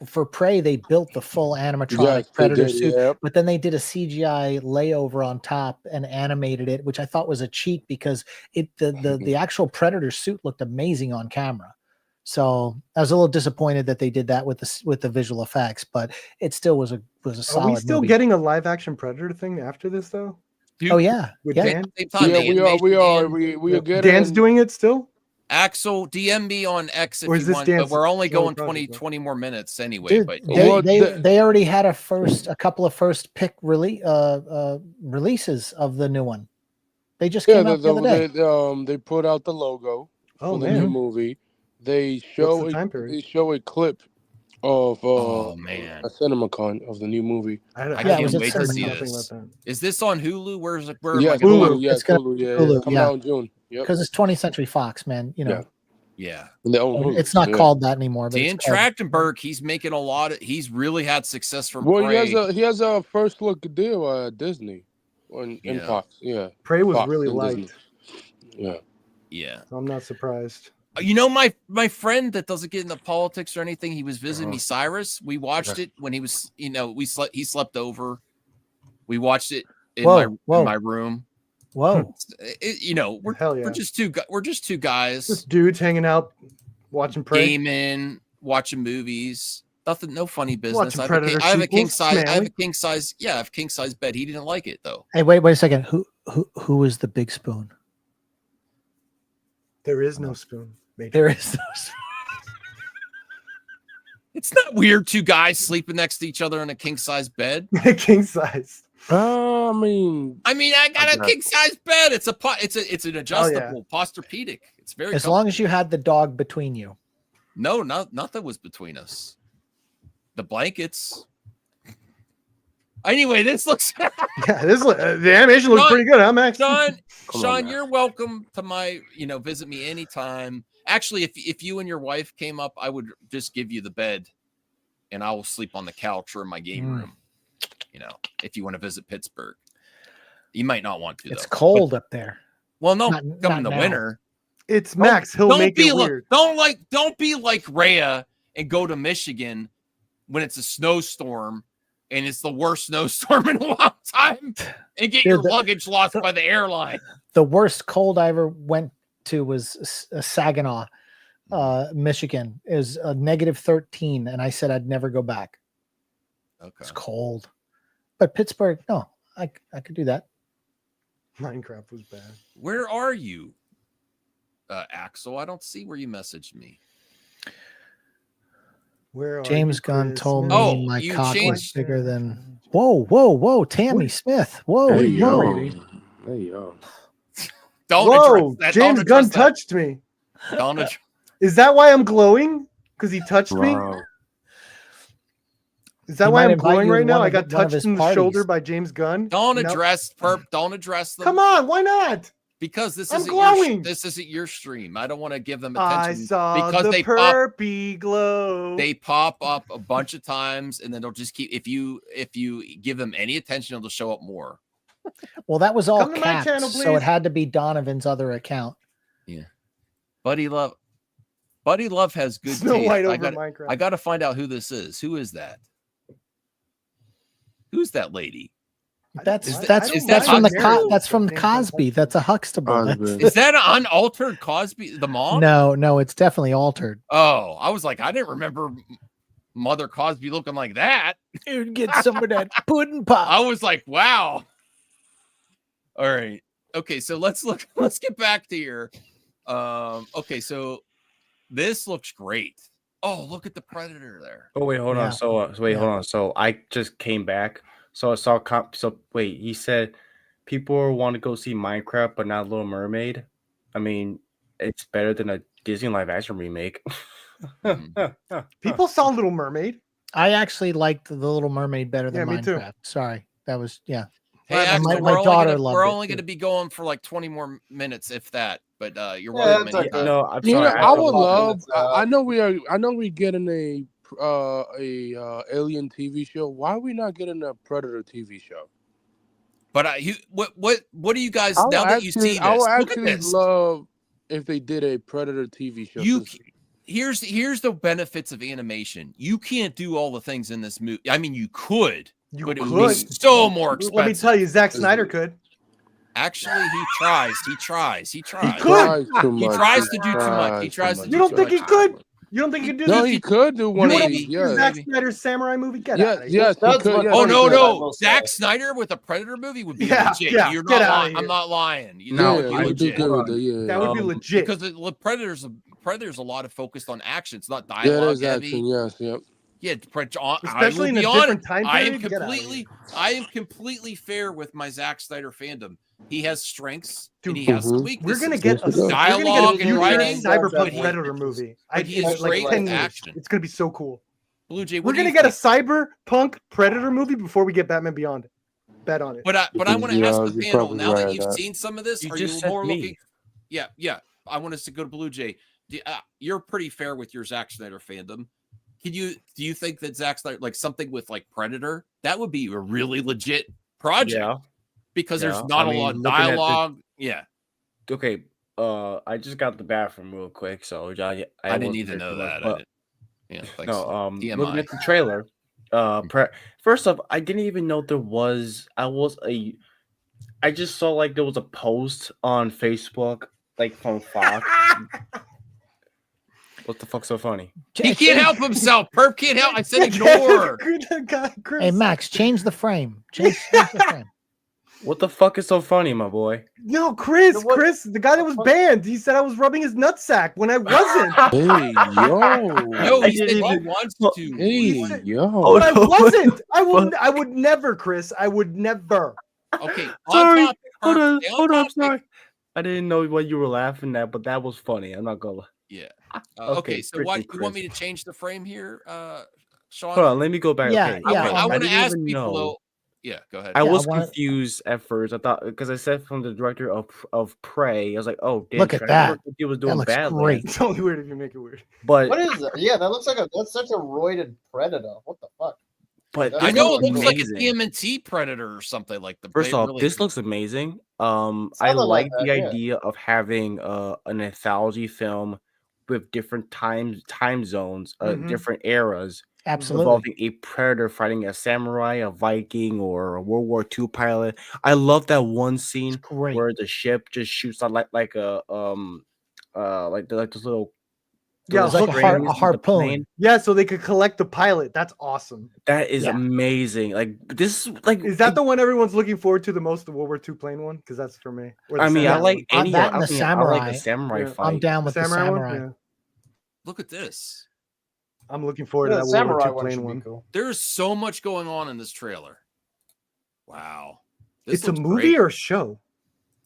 for Prey they built the full animatronic Predator suit, but then they did a CGI layover on top and animated it, which I thought was a cheat because the actual Predator suit looked amazing on camera. So I was a little disappointed that they did that with the visual effects, but it still was a solid. Are we still movie. getting a live action Predator thing after this though? Oh yeah, with yeah. Dan? We are getting. Dan's doing it still. Axel, DM me on X if Or is you this want, but Dan's we're only going project, 20 more minutes anyway. Dude, but they already had a couple of first pick releases of the new one. They just came out the other day. They put out the logo Oh, for the man. new movie. They show the time period? They show a clip of oh man, a CinemaCon of the new movie. I can't wait to see this. Is this on Hulu? Where am I Hulu. going? Yes, Hulu. Yeah, Hulu, coming out in June. Yep. Because it's 20th Century Fox, man. You know. Yeah. And they own Hulu, It's not called that anymore. But Dan it's called- Trachtenberg, he's making a lot of. He's really had success from. Well, Prey. he has a first look deal at Disney, in Fox. Yeah, Prey was Fox really and liked. Disney. Yeah. Yeah. So I'm not surprised. You know, my friend that doesn't get into politics or anything, he was visiting me, Cyrus. We watched it when he was, he slept over. We watched it in my room. Whoa. You know, we're just two guys. Just dudes hanging out, watching Prey. Gaming, watching movies. Nothing, no funny business. Watching I Predator have a king sequels, size. I have a smelly. king size. Yeah, I have a king size bed. He didn't like it though. Hey, wait a second. Who is the big spoon? There is no spoon. Major. There is no spoon. It's not weird. Two guys sleeping next to each other in a king size bed. King size. I mean, I got a king size bed. It's an adjustable Posturpedic. It's very As long as you had the dog between you. No, nothing was between us. The blankets. Anyway, this looks. Yeah, the animation looks pretty good, huh, Max? Sean, you're welcome to visit me anytime. Actually, if you and your wife came up, I would just give you the bed, and I will sleep on the couch or in my game room. You know, if you want to visit Pittsburgh, you might not want to. It's cold up there. Well, no, Not come in the now. winter. It's Max. He'll make it weird. Don't be like Rhea and go to Michigan when it's a snowstorm and it's the worst snowstorm in a long time and get your luggage lost by the airline. The worst cold I ever went to was Saginaw, Michigan. It was a -13, and I said I'd never go back. Okay. It's cold. But Pittsburgh, no, I could do that. Minecraft was bad. Where are you, Axel? I don't see where you messaged me. Where are James you, Gunn Chris? told me Oh, my you cock was changed- bigger than. Whoa, Tammy Smith. Whoa, Hey, whoa. yo. Don't Whoa, address that. James Don't Gunn address that. touched me. Don't address- Is that why I'm glowing? Because he touched me? Wow. Is that He why might I'm invite glowing you right to now? one I of got the- one of touched his in the parties. shoulder by James Gunn. Don't You know? address Don't address them. Come on, why not? Because this I'm isn't glowing. this isn't your stream. I don't want to give them I attention saw because the they perpy glow. they pop up a bunch of times and then they'll just keep if you give them any attention, they'll show up more. Well, that was all Come to my caps, channel, so please. it had to be Donovan's other account. Yeah. Buddy Love has good Snow taste. White I over got Minecraft. to find out who this is. Who is that? Who's that lady? That's Is that's from the Cosby. That's a Huxtable. That's- Is that an unaltered Cosby? The mom? No, it's definitely altered. Oh, I was like, I didn't remember Mother Cosby looking like that. Dude, get some of that pudding pop. I was like, wow. All right. Okay, so let's get back to here. Okay, so this looks great. Oh, look at the Predator there. Oh wait, hold on. So hold on. So I just came back. So I saw wait, he said people want to go see Minecraft, but not Little Mermaid. I mean, it's better than a Disney live action remake. People saw Little Mermaid. I actually liked The Little Mermaid better than Yeah, me too. Minecraft. Sorry, that was Hey, My- Axel, my daughter loved we're it, only too. going to be going for like 20 more minutes, if that. But you're Yeah, welcome. that's okay. anytime. No, I'm You know, sorry. I would love. I know we're getting a Alien TV show. Why are we not getting a Predator TV show? But what do you guys I would now that you see this? I would Look at actually this. love if they did a Predator TV show. Here's the benefits of animation. You can't do all the things in this movie. I mean, you could, but it would be could. so more expensive. Let me tell you, Zack Snyder could. Actually, he tries. He tries. He He could. tries to do too much. He tries to do You don't too think much. he could? You don't think he could do No, this? he could do one You of want these. to Yes. Zack Snyder's samurai movie? Get Yeah, out of here. yes, he could. Yes, Oh he no, could. no! Zack Snyder with a Predator movie would be legit. yeah, You're get not outta lying. here. I'm not lying. You Yeah, know, he would do legit. good with it, yeah. That would be legit. Because the Predator's a lot of focused on action. It's not Yeah, dialogue there's heavy. action. Yes, yep. Yeah, Especially in a different time period. I am completely fair with my Zack Snyder fandom. He has strengths Dude, and he has some We're weaknesses. gonna get a dialogue and future writing. cyberpunk Predator movie. but he is great like 10 with years. action. It's gonna be so cool. Blue Jay, We're what do gonna you get a think? cyberpunk Predator movie before we get Batman Beyond. Bet on it. But I want to Yeah, ask the you're panel probably now right that on you've that. seen some of this. You Are you just said more me. looking? Yeah. I want us to go to Blue Jay. You're pretty fair with your Zack Snyder fandom. Do you think that Zack Snyder, like something with like Predator, that would be a really legit project? Yeah. Because Yeah. there's not I a lot mean, of looking at the- dialogue. Yeah. Okay. I just got the bathroom real quick, so I didn't wasn't need to there know too much, that. but- Yeah. Thanks. No, TMI. looking at the trailer. First off, I didn't even know there was. I just saw like there was a post on Facebook like from Fox. What the fuck's so funny? He can't help himself. Perp can't help. I said ignore. Hey Max, change the frame. Change the frame. What the fuck is so funny, my boy? No, Chris, the guy that was banned. He said I was rubbing his nutsack when I wasn't. Hey, yo. No, he said he wants to. Hey, yo. But I wasn't. I would never, Chris. I would never. Okay. Sorry. Hold on. Sorry. I didn't know what you were laughing at, but that was funny. I'm not gonna. Yeah. Okay. So why freaking you want Chris. me to change the frame here, Sean? Hold on, let me go back. Yeah, okay. yeah. I want to didn't ask even people. know. Though, yeah, go ahead. I Yeah, was I wanna- confused at first. I thought because I said from the director of Prey, I was like, "Oh, Dan Look at Trent, that. He was That doing looks Badlands." great. It's only weird if you make it weird. But What is that? Yeah, that looks like that's such a roided predator. What the fuck? But That I this know it looks looks like a amazing. TMNT predator or something like the. First they off, really- this looks amazing. I Something like like that, the yeah. idea of having an anthology film with different time zones, Mhm. different eras, Absolutely. involving a predator fighting a samurai, a Viking, or a World War II pilot. I love that one scene great. where the ship just shoots out like a like this little Yeah, little it's like a strings with the harpoon. plane. Yeah, so they could collect the pilot. That's awesome. That is Yeah. amazing. Like this, like Is that the one everyone's looking forward to the most, the World War II plane one? Because that's for me. Or the I mean, I samurai like one. any. that and I the mean, I like samurai. a samurai Yeah. fight. I'm down The with the samurai one? samurai. Yeah. Look at this. I'm looking forward Yeah, to the that World War samurai II one plane should one. be cool. There's so much going on in this trailer. Wow. This It's a looks movie great. or a show?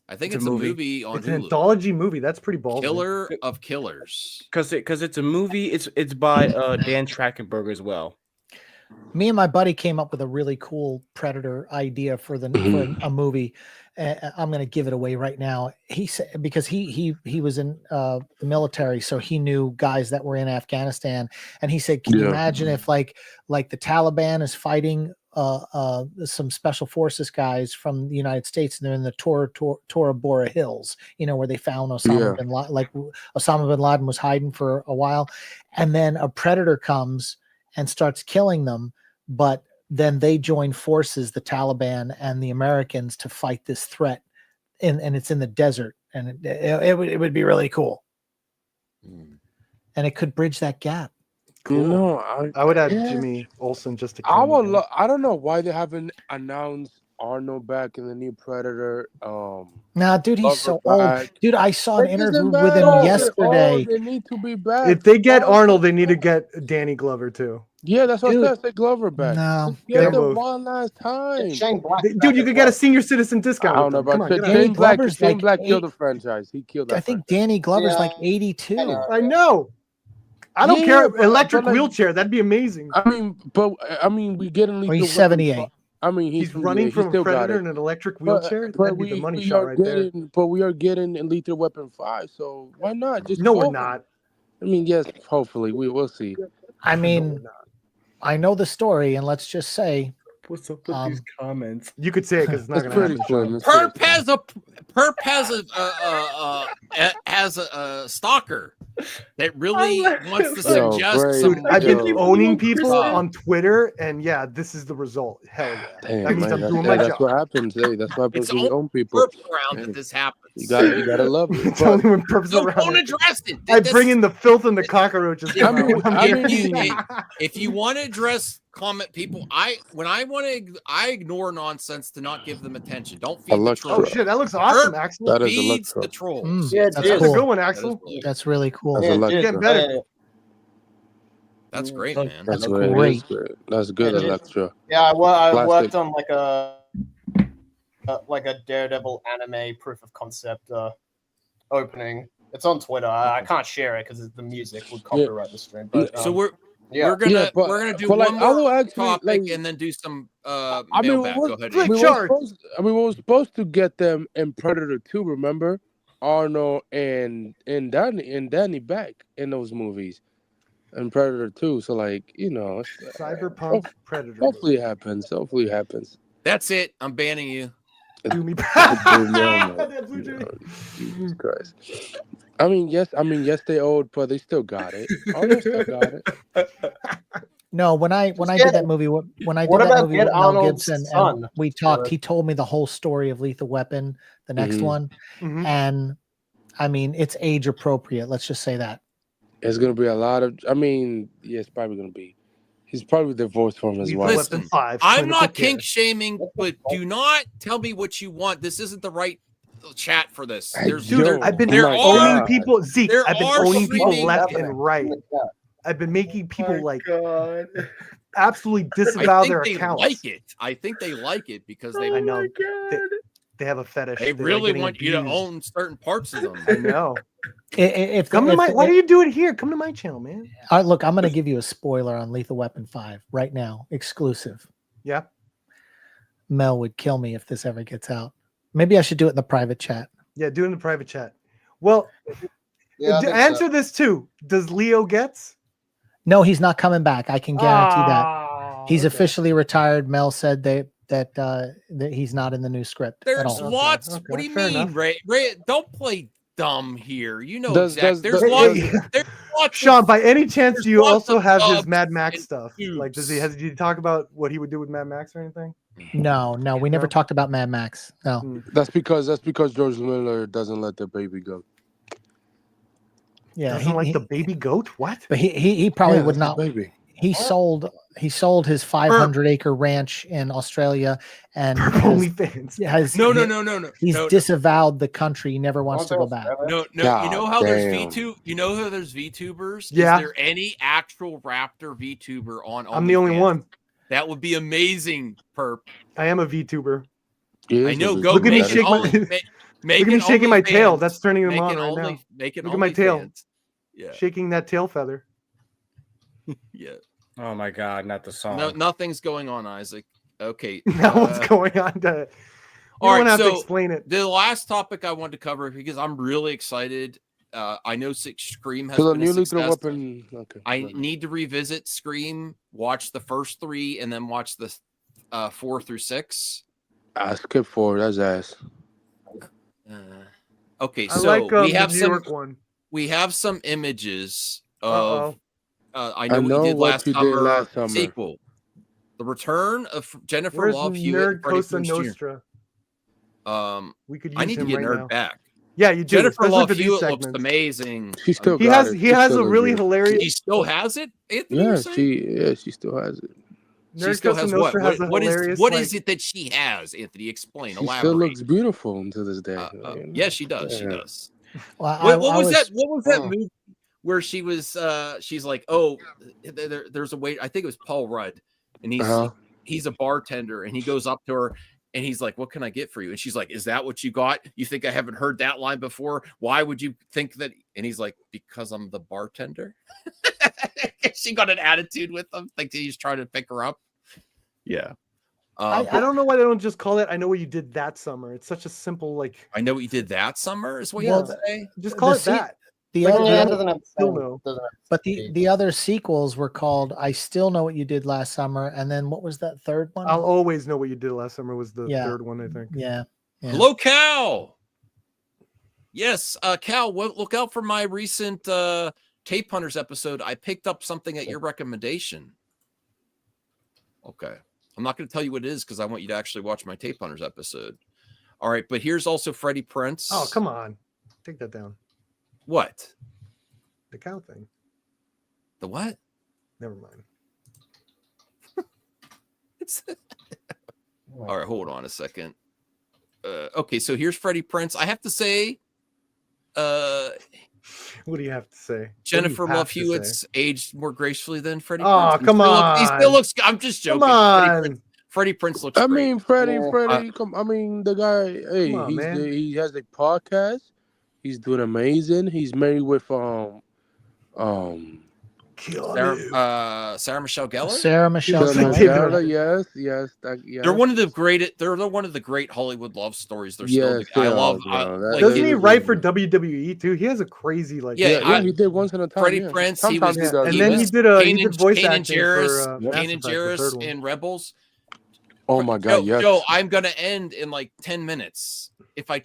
I think It's it's a a movie. movie on It's an Hulu. anthology movie. That's pretty ballsy. Killer of Killers. Because it's a movie. It's by Dan Trachtenberg as well. Me and my buddy came up with a really cool predator idea for a movie. I'm going to give it away right now. He said because he was in the military, so he knew guys that were in Afghanistan, and he said, "Can you imagine if like the Taliban is fighting some special forces guys from the United States, and they're in the Tora Bora Hills, you know, where they found Osama bin Laden, like Osama bin Laden was hiding for a while, and then a predator comes and starts killing them, but then they join forces, the Taliban and the Americans, to fight this threat, and it's in the desert, and it would be really cool, and it could bridge that gap. Cool. You know, I would add Jimmy Olsen just to. I kill would. him. I don't know why they haven't announced Arnold back in the new Predator. Nah, dude, he's so old. back. Dude, I saw an It interview doesn't with him matter. yesterday. They need to be back. If they get Arnold, they need to get Danny Glover too. Yeah, that's what Dude, I said. Take Glover back. No, Get Get them both. one last time. Shane Black. Dude, you could get a senior citizen I discount. don't with know them. Come about on, that. get out. Danny Glover's Shane like Black killed eight- the franchise. He killed that. I think Danny Glover's Yeah, like 82. I know. I know. I don't Yeah, care. but- Electric but like- wheelchair. That'd be amazing. I mean, we getting Or lethal. he's Weapon 78. fi- I mean, He's he running from a still got predator it. in an electric But- wheelchair. But That'd be the money we shot are right there. But we are getting in Lethal Weapon 5, so why not? Just No, we're go. not. I mean, yes, hopefully we will see. I mean, I know the story, and let's just say, What's up with these comments? You could say it because it's not It's going to pretty happen. slim. Perp has a stalker that really wants to Yo, suggest Bray, some. Dude, I've been Yo. owning people Chris- on Twitter, and yeah, this is the result. Hell yeah. Damn, That means man, I'm doing my that's job. what happens. Hey, that's what happens It's when you all own people. Perp around Hey, that this happens. you gotta love it. It's only when purpose So around. don't it. address it. I That's- bring in the filth and the cockroaches. I mean, if you want to address comment people, I ignore nonsense to not give them attention. Don't feed the Electra. troll. Oh shit, that looks awesome, Perp Axel. That is feeds Electra. the trolls. Yeah, that's dude. That's a cool. good one, That Axel. is- That's really cool. That's Yeah, Electra. Getting better. That's great, man. That's great. great. That's good, Yeah, dude. Electra. Yeah, I Classic. worked on like a Daredevil anime proof of concept opening. It's on Twitter. I can't share it because the music would copyright the stream. But So we're yeah. we're gonna Yeah, but- we're gonna do but, like, one I will more actually, topic like- and then do some I mean, mailbag. Go ahead. Click we Ian. were charge. supposed to get them in Predator 2, remember? Arnold and Danny back in those movies. And Predator 2. So like, you know, Cyberpunk Predator. hopefully it happens. Hopefully it happens. That's it. I'm banning you. Do me. That Jesus Christ. I mean, yes, they old, but they still got it. Arnold still got it. No, when I did that movie, when I did What that about movie Get with Mel Arnold's Gibson, son? and we talked, he told me the whole story of Lethal Weapon, the next one, and I mean, it's age appropriate. Let's just say that. It's gonna be a lot of. I mean, yeah, it's probably gonna be. He's probably divorced from his wife. Listen, I'm not kink shaming, but do not tell me what you want. This isn't the right chat for this. Dude, I've been owning people. Zeke, I've been owning people left and right. I've been making people absolutely disavow their accounts. Like it. I think they like it because they. I know. They have a fetish. They really want you to own certain parts of them. I know. If Come to my, what are you doing here? Come to my channel, man. Look, I'm going to give you a spoiler on Lethal Weapon 5 right now, exclusive. Yeah. Mel would kill me if this ever gets out. Maybe I should do it in the private chat. Yeah, do it in the private chat. Well, answer this too. Does Leo gets? No, he's not coming back. I can guarantee that. He's officially retired. Mel said that he's not in the new script. There's at all. lots. What do you mean, Ray? Ray, don't play dumb here. You know Does- exactly. does- There's lots. There's lots. Sean, by any chance, do you lots also of have his ups Mad Max and stuff? downs. Like, did you talk about what he would do with Mad Max or anything? No, we never talked about Mad Max. No. That's because George Miller doesn't let the baby go. Yeah, Doesn't like the baby goat. What? But he probably Yeah, would that's not. the baby. He sold his 500-acre ranch in Australia and has No. He's No. disavowed the country. He never wants to go back. No. You know how there's VTube. You know how there's VTubers. Yeah. Is there any actual Raptor VTuber on? I'm the only OnlyFans? one. That would be amazing, Perp. I am a VTuber. I know. Go Look at me make it shake my. only- Look make at me it shaking my tail. OnlyFans. That's turning them Make on it right only- now. Make it Look at my tail. OnlyFans. Yeah. Shaking that tail feather. Yeah. Oh my God, not the song. No, nothing's going on, Isaac. Okay. Now what's going on? You All don't right, have to so explain it. the last topic I wanted to cover because I'm really excited. I know Scream has So the been a new Lethal success. Weapon. Okay. I need to revisit Scream, watch the first 3, and then watch the 4 through 6. I skip 4. That's ass. Okay, I so like we the have New some. York one. We have some images of. I know I what know you did what last you did summer. last summer. Sequel, the return of Jennifer Where's Love Hewitt, Nerd Freddie Cosa Prinze Jr. Nostra? We could use I need to him get right Nerd now. back. Yeah, you do. Jennifer especially Love for these Hewitt looks segments. amazing. She still He got has it. he She has still a looks really good. hilarious. She still has it. Anthony, Yeah, you're saying? she still has it. She Nerd still Cosa has what? Nostra has a What hilarious, what is like- it that she has? Anthony, explain. She still Elaborate. looks beautiful until this day. Yeah, she does. She Yeah. does. Well, What was that? What was that Oh. movie where she was? She's like, oh, there's a wait. I think it was Paul Rudd, and he's a bartender, and he goes up to her, and he's like, "What can I get for you?" And she's like, "Is that what you got? You think I haven't heard that line before? Why would you think that?" And he's like, "Because I'm the bartender." She got an attitude with him, like he's trying to pick her up. Yeah. I don't know why they don't just call it. I know what you did that summer. It's such a simple like. I know what you did that summer. Is what Well, you say. Just call it that. The Like, other, yeah, the doesn't other- have still know. but the other sequels were called "I Still Know What You Did Last Summer," and then what was that third one? I'll always know what you did last summer. Was the Yeah. third one, I think. Yeah. Hello, Cal. Yes, Cal. Look out for my recent Tape Hunters episode. I picked up something at your recommendation. Okay, I'm not going to tell you what it is because I want you to actually watch my Tape Hunters episode. All right, but here's also Freddie Prinze. Oh, come on, take that down. What? The cow thing. The what? Never mind. All right, hold on a second. Okay, so here's Freddie Prinze. I have to say, What do you have to say? Jennifer What do you have Love to say? Hewitt's aged more gracefully than Freddie Oh, Prinze. come He still on. looks. I'm just joking. Come on. Freddie Prinze looks I great. mean, Freddie. I mean, the guy. Hey, Come on, man. he has a podcast. He's doing amazing. He's married with Sarah Michelle Gellar. Sarah Michelle Gellar. Yes. They're one of the great. They're one of the great Hollywood love stories. They're still. Yes, I they love. are, bro. like, Doesn't he write for WWE too? He has a crazy like. Yeah, he did once in a time. Freddie yeah. Prinze. He was. Sometimes does. And then he did voice Kanan acting Jarrus, for Mass Kanan Effect, the Jarrus third one. in Rebels. Oh my God! Joe, Yes. Joe, I'm gonna end in like 10 minutes. If I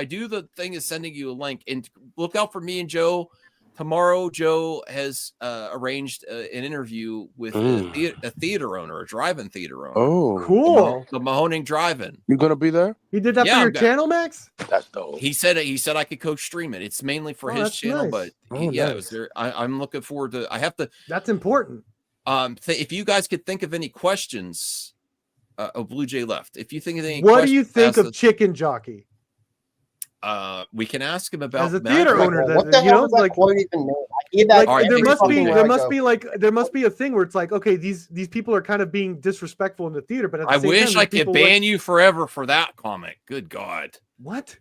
do the thing is sending you a link and look out for me and Joe tomorrow Joe has arranged an interview with a theater owner, a drive-in theater owner. Oh, cool. The Mahoning Drive-In. You gonna be there? He did that for your channel, Max? That's dope. He said I could co-stream it. It's mainly for his channel, but it was there. I'm looking forward to. I have to. That's important. If you guys could think of any questions, Blue Jay left. If you think of any, what do you think of Chicken Jockey? We can ask him about as a theater owner. What the hell does that quote even mean? There must be a thing where it's like, okay, these people are kind of being disrespectful in the theater, but at the I same wish time, I could ban you forever for that comment. Good God. What?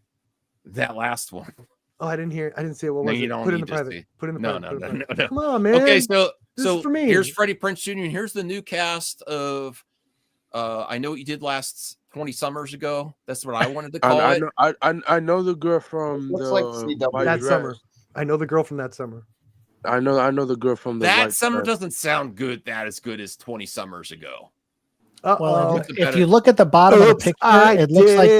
That last one. Oh, I didn't hear. I didn't see it. What was you it? don't Put it in need the to private. see. Put it in the No, private. no. Come on, man. Okay, This is for me. here's Freddie Prinze Jr. and here's the new cast of I Know What You Did Last 20 Summers Ago. That's what I wanted to call it. I know the girl from that summer. I know the girl from that summer. I know the girl from that summer doesn't sound good. That as good as 20 Summers Ago. Well, if you look at the bottom of the picture, it looks like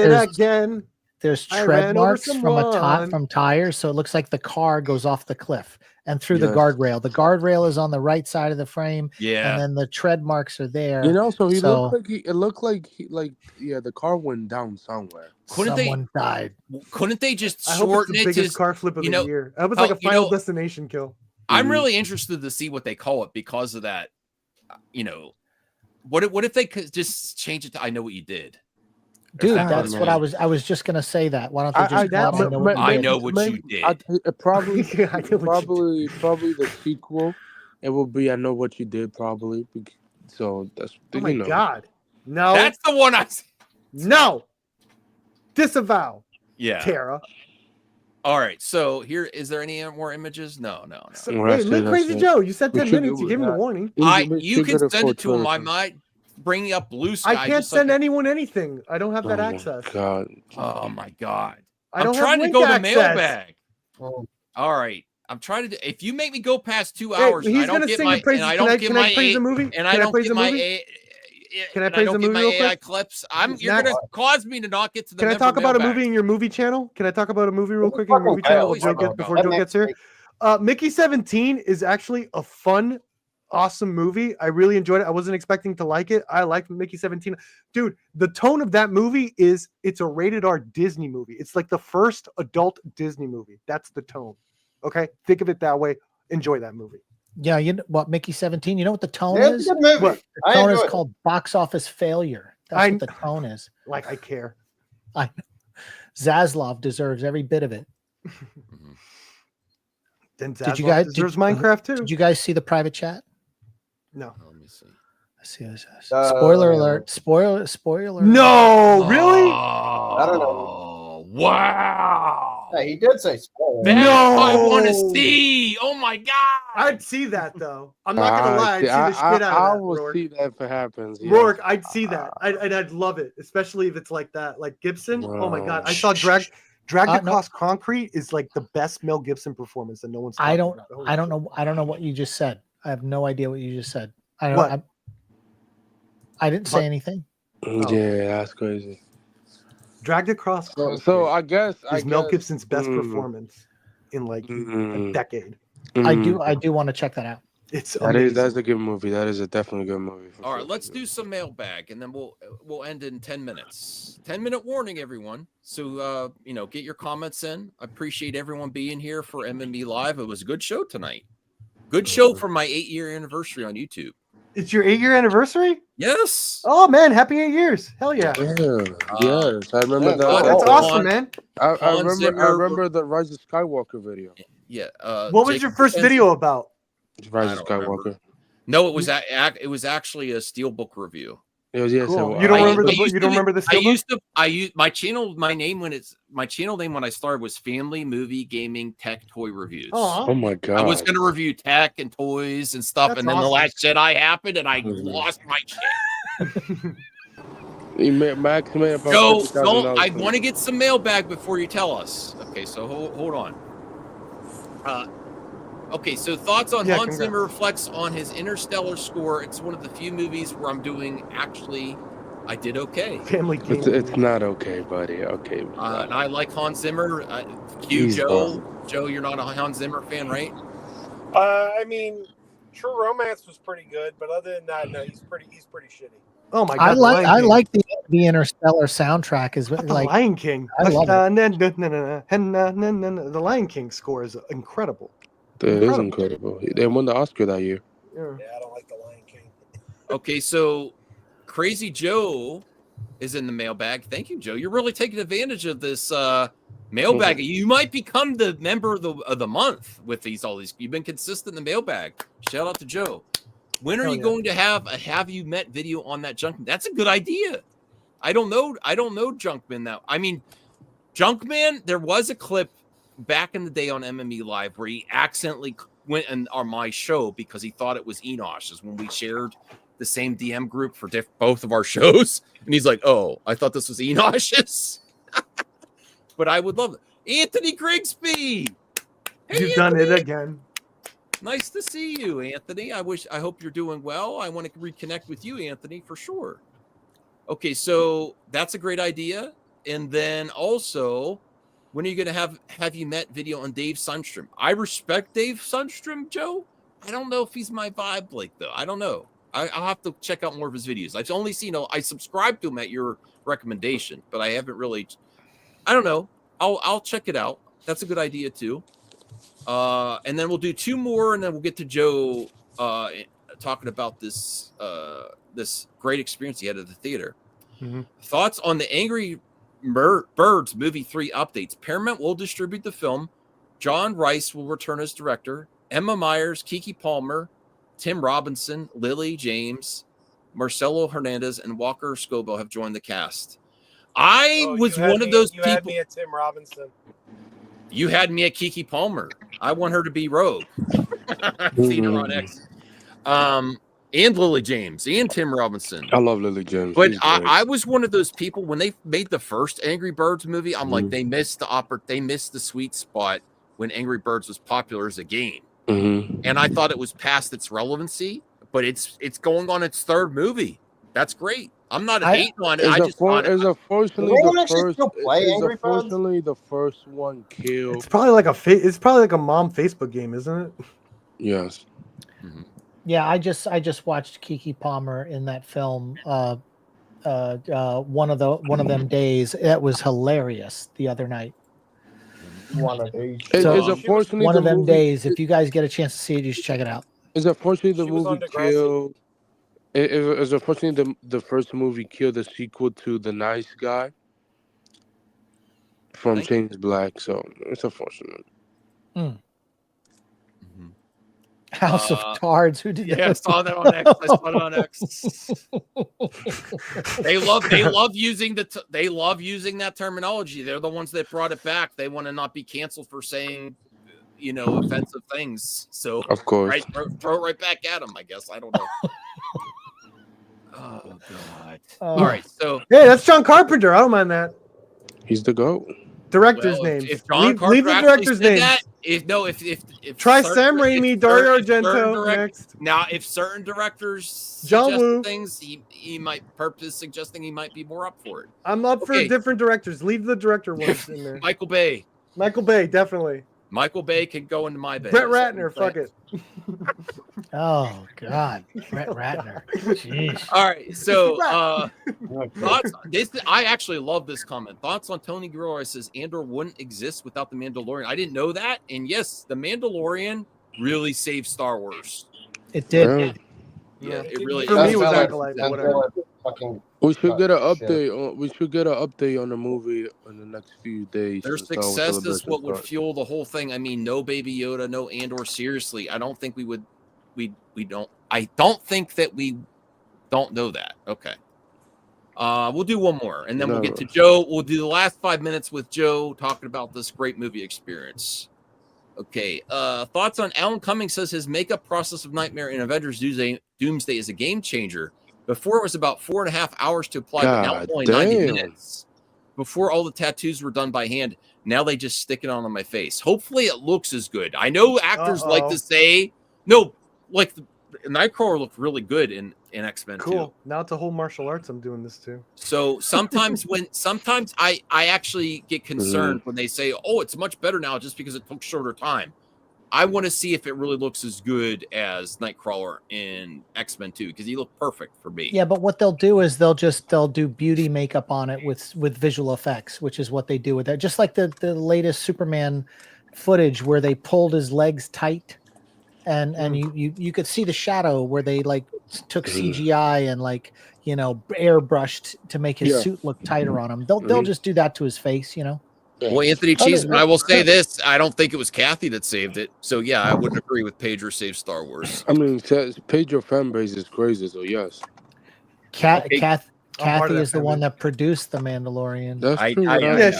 there's tread marks from tires, so it looks like the car goes off the cliff and through the guardrail. The guardrail is on the right side of the frame, and then the tread marks are there. So it looked like the car went down somewhere. Someone died. Couldn't they just I hope it's shorten the it biggest to car flip of the year? That was like a Final Destination kill. I'm really interested to see what they call it because of that. What if they could just change it to I Know What You Did? Dude, that's what I was just gonna say. That why don't they just I know what you did? Probably the sequel. It will be I Know What You Did probably. So that's oh my God, no, that's the one no disavow. Yeah, Tara. All right, so here is there any more images? No. So, hey, Crazy Joe, you said 10 minutes. You gave him a warning. You can send it to him. I might bring up Blue Sky. I can't send anyone anything. I don't have that access. God. Oh my God! I'm trying to go to Mailbag. All right, I'm trying to. If you make me go past 2 hours, he's gonna sing the praises. Can I praise the movie? And I don't get my Can I praise the movie real quick? Clips. You're gonna cause me to not get to the. Can I talk about a movie in your movie channel? Can I talk about a movie real quick in your movie channel before Joe gets here? Mickey 17 is actually a fun, awesome movie. I really enjoyed it. I wasn't expecting to like it. I liked Mickey 17. Dude, the tone of that movie is it's a rated R Disney movie. It's like the first adult Disney movie. That's the tone. Okay? Think of it that way. Enjoy that movie. Yeah, you know what, Mickey 17, you know what the tone is? The tone is called box office failure. That's what the tone is. Like I care. I know. Zaslav deserves every bit of it. Then Zaslav deserves Minecraft too. Did you guys see the private chat? No. Let me see. Spoiler alert. Spoiler alert. No, really? I don't know. Wow. Yeah, he did say spoiler. I want to see. Oh my God. I'd see that though. I'm not gonna lie. I'd see the shit out of that. I will Rourke. see that if it happens. Yeah. Rourke, I'd see that. I'd love it, especially if it's like that. Like Gibson. Oh my God. I saw Dragged Across Concrete is like the best Mel Gibson performance that no one's I don't know what you just said. I have no idea what you just said. I didn't say anything. Yeah, that's crazy. Dragged Across Concrete. So I guess Mel Gibson's best performance in like a decade. I do want to check that out. It's that's a good movie. That is definitely a good movie. All right, let's do some mailbag, and then we'll end in 10 minutes. 10-minute warning, everyone. So get your comments in. I appreciate everyone being here for MME Live. It was a good show tonight. Good show for my 8-year anniversary on YouTube. It's your 8-year anniversary? Yes. Oh man, happy 8 years! Hell yeah! Yes, I remember that. That's awesome, man. I remember the Rise of Skywalker video. Yeah. What was your first video about? Rise of Skywalker. No, it was actually a Steelbook review. It was cool. You don't remember the book? You don't remember the Steelbook? I used my channel. My channel name when I started was Family Movie Gaming Tech Toy Reviews. Oh my God! I was going to review tech and toys and stuff, and then the Last Jedi happened, and I lost my channel. Max made about Joe, I want to get some mailbag before you tell us. Okay, so hold on. Okay, so thoughts on Hans Zimmer reflects on his Interstellar score. It's one of the few movies where I'm doing actually I did okay. Family game. It's not okay, buddy. Okay. And I like Hans Zimmer. He's Joe. gone. Joe, you're not a Hans Zimmer fan, right? I mean, True Romance was pretty good, but other than that, no, he's pretty shitty. Oh my I god! like the Interstellar soundtrack is like Lion King. I love it. The Lion King score is incredible. It is incredible. They won the Oscar that year. Yeah, I don't like the Lion King. Okay, so Crazy Joe is in the mailbag. Thank you, Joe. You're really taking advantage of this mailbag. You might become the member of the month with all these. You've been consistent in the mailbag. Shout out to Joe. When are you going to have a Have You Met video on that Junkman? That's a good idea. I don't know Junkman now. I mean, Junkman, there was a clip back in the day on MME Live where he accidentally went on my show because he thought it was Enosh's when we shared the same DM group for both of our shows. And he's like, oh, I thought this was Enosh's. But I would love it. Anthony Grigsby. Hey, You've done it again. Nice to see you, Anthony. I hope you're doing well. I want to reconnect with you, Anthony, for sure. Okay, so that's a great idea. And then also, when are you going to have you met video on Dave Sundstrom? I respect Dave Sundstrom, Joe. I don't know if he's my vibe, Blake, though. I don't know. I'll have to check out more of his videos. I've only seen, I subscribed to him at your recommendation, but I haven't really, I don't know. I'll check it out. That's a good idea, too. And then we'll do two more, and then we'll get to Joe talking about this this great experience he had at the theater. Mm-hmm. Thoughts on the Angry Birds movie 3 updates? Paramount will distribute the film. John Rice will return as director. Emma Myers, Keke Palmer, Tim Robinson, Lily James, Marcelo Hernandez, and Walker Scobell have joined the cast. I was one of those people. You had me at Tim Robinson. You had me at Keke Palmer. I want her to be Rogue. I've seen her on X. And Lily James and Tim Robinson. I love Lily James. But I was one of those people when they made the first Angry Birds movie. I'm like, they missed the sweet spot when Angry Birds was popular as a game. And I thought it was past its relevancy, but it's going on its third movie. That's great. I'm not hating on it. Unfortunately, the first one killed. It's probably like a mom Facebook game, isn't it? Yes. Yeah, I just watched Keke Palmer in that film. One of them days. That was hilarious the other night. One of these. One of them days. If you guys get a chance to see it, you should check it out. Is unfortunately the movie killed. Is unfortunately the first movie killed the sequel to The Nice Guy from James Black, so it's unfortunate. House of Cards. Who did that? Yeah, I saw that on X. I saw it on X. They love using that terminology. They're the ones that brought it back. They want to not be canceled for saying, offensive things. So of course, throw it right back at them. I guess I don't know. Oh God! All right, so hey, that's John Carpenter. I don't mind that. He's the GOAT. Director's name. If John leave the director's name. If try Sam Raimi, Dario Argento next. Now, if certain directors John suggest Woo. things, he might suggesting he might be more up for it. I'm up for different directors. Leave the director ones in there. Michael Bay, definitely. Michael Bay can go into my bed. Brett Ratner, fuck it. Oh God, Brett Ratner. Jeez. All right, so thoughts. I actually love this comment. Thoughts on Tony Gilroy says Andor wouldn't exist without the Mandalorian. I didn't know that, and yes, the Mandalorian really saved Star Wars. It did. Yeah, it really. For me, it was Acolyte. Whatever. We should get an update. We should get an update on the movie in the next few days. Their success is what would fuel the whole thing. I mean, no Baby Yoda, no Andor. Seriously, I don't think we would. We don't. I don't think that we don't know that. Okay. We'll do one more, and then we'll get to Joe. We'll do the last 5 minutes with Joe talking about this great movie experience. Okay. Thoughts on Alan Cummings says his makeup process of Nightmare in Avengers Doomsday is a game changer. Before it was about 4.5 hours to apply, but now it's only 90 minutes. Before all the tattoos were done by hand, now they just stick it on my face. Hopefully it looks as good. I know actors like to say, no, like Nightcrawler looked really good in X-Men 2. Cool. Now it's a whole martial arts. I'm doing this too. So sometimes I actually get concerned when they say, "Oh, it's much better now," just because it took shorter time. I want to see if it really looks as good as Nightcrawler in X-Men 2 because he looked perfect for me. Yeah, but what they'll do is they'll do beauty makeup on it with visual effects, which is what they do with that. Just like the latest Superman footage where they pulled his legs tight, and you could see the shadow where they like took CGI and like airbrushed to make his suit look tighter on him. They'll just do that to his face, Well, Anthony Cheeseman, I will say this. I don't think it was Kathy that saved it. So, yeah, I wouldn't agree with Pedro saved Star Wars. I mean, Pedro fan base is crazy, so yes. Kathy is the one that produced The Mandalorian. That's true.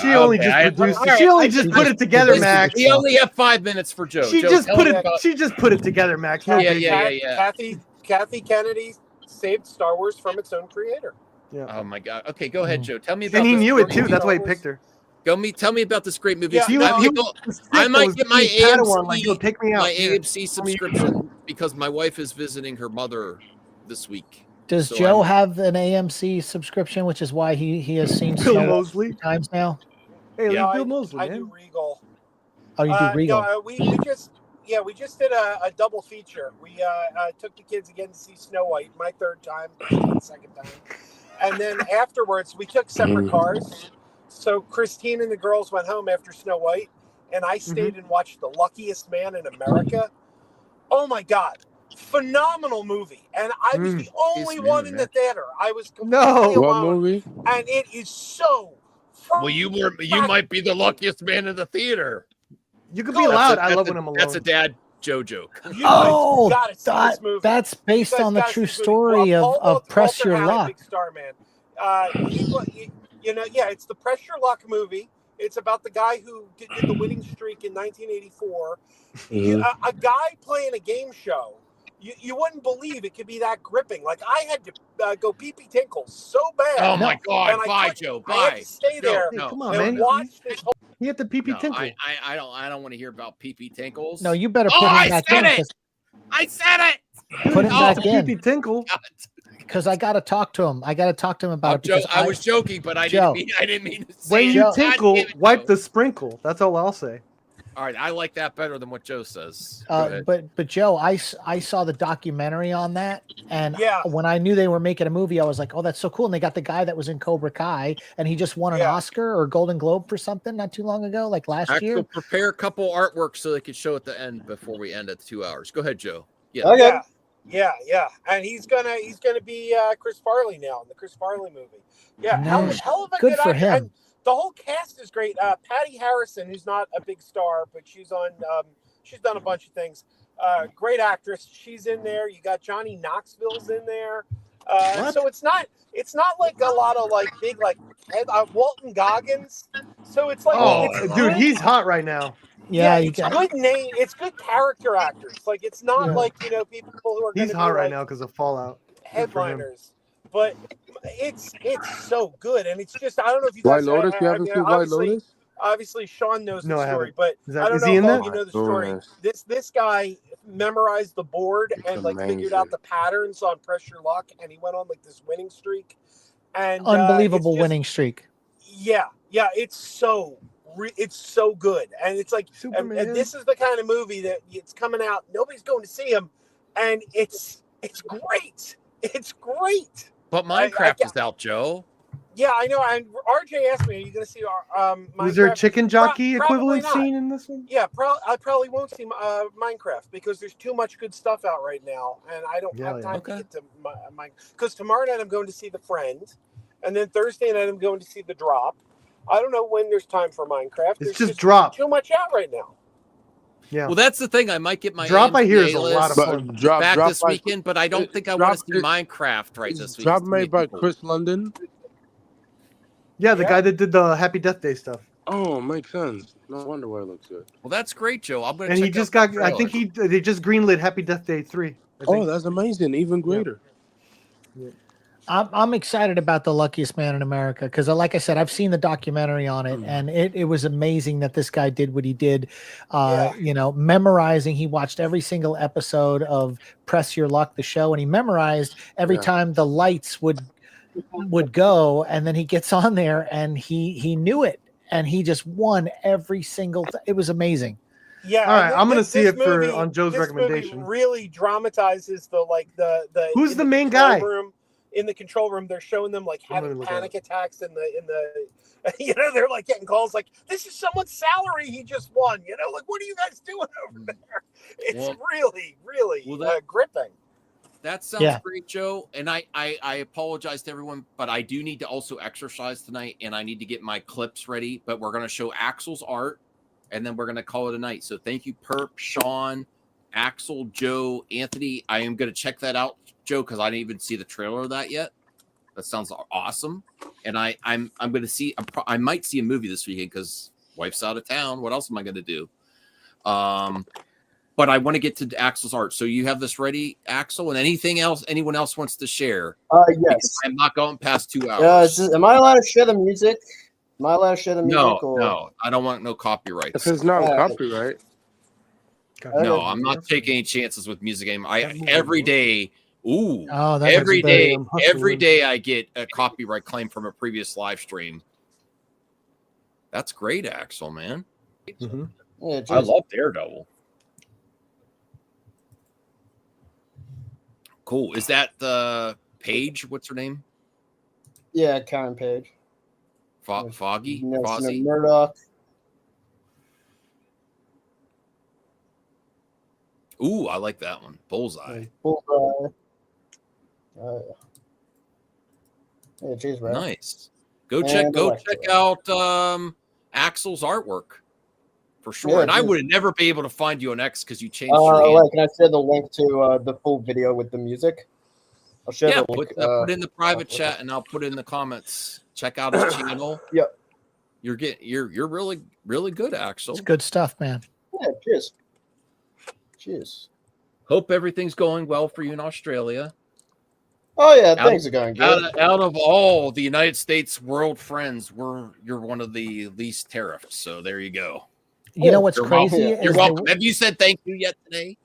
She only just produced it. She only just put it together, Max. We only have 5 minutes for Joe. She just put it together, Max. Yeah. Kathy Kennedy saved Star Wars from its own creator. Yeah. Oh, my God. Okay, go ahead, Joe. Tell me about And he this knew it, great too. That's why he picked her. Tell me about this great movie. Yeah, I might get my AMC, AMC subscription because my wife is visiting her mother this week. Does So Joe have an AMC subscription, which is why he has seen Bill Snow Mosley 3 times now? Hey, No, Bill Mosley, I man. do Regal. Oh, you do Regal. No, we just did a double feature. We took the kids again to see Snow White, my third time, Christine's second time, and then afterwards we took separate cars. So Christine and the girls went home after Snow White, and I stayed and watched The Luckiest Man in America. Oh my God. Phenomenal movie. And I was the only one in the theater. I was completely What alone. movie? And it is so Well, you might be the luckiest man in the theater. You could be loud. I love when I'm alone. That's a dad Joe joke. Oh, gotta see this movie. that's based on the gotta true see this movie. story of Press Walter Your Howard, Luck. Big Star Man. It's the Press Your Luck movie. It's about the guy who did the winning streak in 1984. A guy playing a game show. You wouldn't believe it could be that gripping. Like I had to go pee-pee tinkle so bad. Oh my God! And Bye, Joe. I had Bye. to stay there. No, Come on, and man. watch this whole. You have to pee-pee tinkle. I don't want to hear about pee-pee tinkles. No, you better put him back in. I said it. Put him back Pee-pee in tinkle. because I got to talk to him. I got to talk to him about it. Because I was joking, but I didn't mean to say When it. you tinkle, wipe the sprinkle. That's all I'll say. All right, I like that better than what Joe says. Go ahead. But Joe, I saw the documentary on that, and Yeah. when I knew they were making a movie, I was like, oh, that's so cool. And they got the guy that was in Cobra Kai, and he just won an Oscar or Golden Globe for something not too long ago, like last year. Prepare a couple artwork so they could show at the end before we end at the 2 hours. Go ahead, Joe. Yeah. Okay. Yeah. And he's gonna be Chris Farley now in the Chris Farley movie. Yeah, Nice. hell of a Good for actor. him. And the whole cast is great. Patty Harrison, who's not a big star, but she's on. She's done a bunch of things. Great actress. She's in there. You got Johnny Knoxville's in there. So it's not like a lot of like big like Walton Goggins. So it's like Dude, he's hot right now. Yeah, it's good name. It's good character actors. Like it's not like people who are. He's hot right now because of Fallout. Headliners, but it's so good, and it's just I don't know if you guys. White Lotus. You haven't seen White Lotus? Obviously, Sean knows No, the I story, haven't. but Is that- I don't is know he in if all that? you know the Oh, story. yes. This guy memorized the board and like figured out the patterns on Press Your Luck, and he went on like this winning streak, and Unbelievable it's just- winning streak. Yeah, it's so good, and it's like and this is the kind of movie that it's coming out. Nobody's going to see him, and it's great. It's great. But Minecraft is out, Joe. Yeah, I know. And RJ asked me, "Are you going to see our Was there a Minecraft?" chicken jockey Probably equivalent not. scene in this one? Yeah, I probably won't see Minecraft because there's too much good stuff out right now, and I don't have time to get to my. Because tomorrow night I'm going to see The Friend, and then Thursday night I'm going to see The Drop. I don't know when there's time for Minecraft. It's There's just Drop. Too much out right now. Yeah. Well, that's the thing. I might get my Drop. I hear is AMC a lot of list fun. back Drop this like- weekend, but I don't think I Drop want to see is- Minecraft right this week. Drop made by Chris London. Yeah, the guy that did the Happy Death Day stuff. Oh, makes sense. No wonder why it looks good. Well, that's great, Joe. I'm gonna. And he check just out got. the I think they just greenlit Happy Death Day 3. Oh, that's amazing. Even greater. I'm excited about The Luckiest Man in America because, like I said, I've seen the documentary on it, and it was amazing that this guy did what he did. You know, memorizing. He watched every single episode of Press Your Luck, the show, and he memorized every time the lights would go, and then he gets on there and he knew it, and he just won every single. It was amazing. Yeah. All right, I'm gonna see it movie, on Joe's recommendation. Movie really dramatizes the Who's the main guy? Room, in the control room, they're showing them like having panic attacks in the you know, they're like getting calls like, this is someone's salary he just won. You know, like, what are you guys doing over there? It's really gripping. That sounds great, Joe. And I apologize to everyone, but I do need to also exercise tonight, and I need to get my clips ready. But we're going to show Axel's art, and then we're going to call it a night. So thank you, Perp, Sean, Axel, Joe, Anthony. I am going to check that out, Joe, because I didn't even see the trailer of that yet. That sounds awesome. And I'm going to see. I might see a movie this weekend because wife's out of town. What else am I going to do? But I want to get to Axel's art. So you have this ready, Axel, and anything else anyone else wants to share? Yes. Because I'm not going past 2 hours. Am I allowed to share the music? Am I allowed to share the music? No, I don't want no copyright. If it's not copyright. No, I'm not taking any chances with music anymore. Every day. Ooh, every day I get a copyright claim from a previous live stream. That's great, Axel, man. Yeah, I love Daredevil. Cool. Is that the Paige? What's her name? Yeah, Karen Page. Foggy? Nelson Murdoch. Ooh, I like that one. Bullseye. Bullseye. Yeah, geez, right. Nice. Go check out Axel's artwork for sure. Yeah, and I would never be able to find you on X because you changed your your can I share the link to the full video with the music? I'll share the link. Put in the private chat and I'll put in the comments. Check out his channel. Yep. You're really, really good, Axel. It's good stuff, man. Yeah, cheers. Cheers. Hope everything's going well for you in Australia. Oh yeah, things are going good. Out of all the United States world friends, you're one of the least tariffed. So there you go. You know what's crazy? You're welcome. Have you said thank you yet today?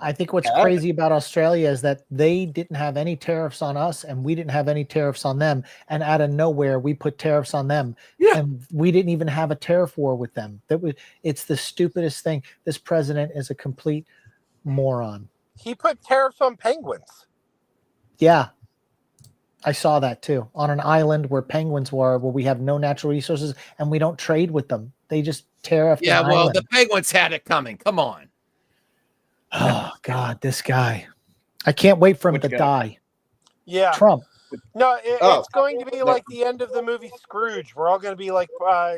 I think what's crazy about Australia is that they didn't have any tariffs on us, and we didn't have any tariffs on them. And out of nowhere, we put tariffs on them, and we didn't even have a tariff war with them. It's the stupidest thing. This president is a complete moron. He put tariffs on penguins. Yeah, I saw that too. On an island where penguins were, where we have no natural resources and we don't trade with them. They just tariff. Yeah, well, the penguins had it coming. Come on. Oh God, this guy! I can't wait for him to die. Yeah, Trump. No, it's going to be like the end of the movie Scrooge. We're all going to be like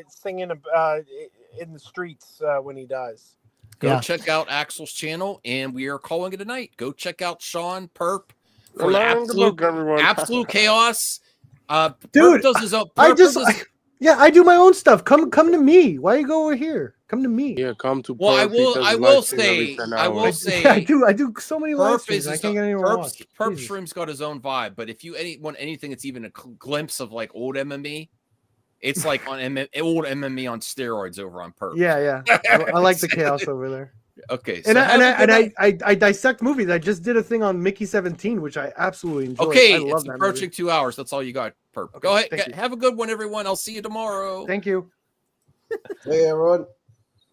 singing in the streets when he dies. Go check out Axel's channel, and we are calling it a night. Go check out Sean Perp for absolute chaos. Dude, Perp does his own. I do my own stuff. Come to me. Why you go over here? Come to me. Yeah, come to. Well, I will say. Yeah, I do so many live streams. I can't get anyone to watch. Perp Stream's got his own vibe, but if you want anything that's even a glimpse of like old MME, it's like on old MME on steroids over on Perp. Yeah. I like the chaos over there. Okay, so I dissect movies. I just did a thing on Mickey 17, which I absolutely enjoyed. Okay, I love it's approaching 2 hours. That's all you got, Perp. Go ahead. Have a good one, everyone. I'll see you tomorrow. Thank you. Hey, everyone.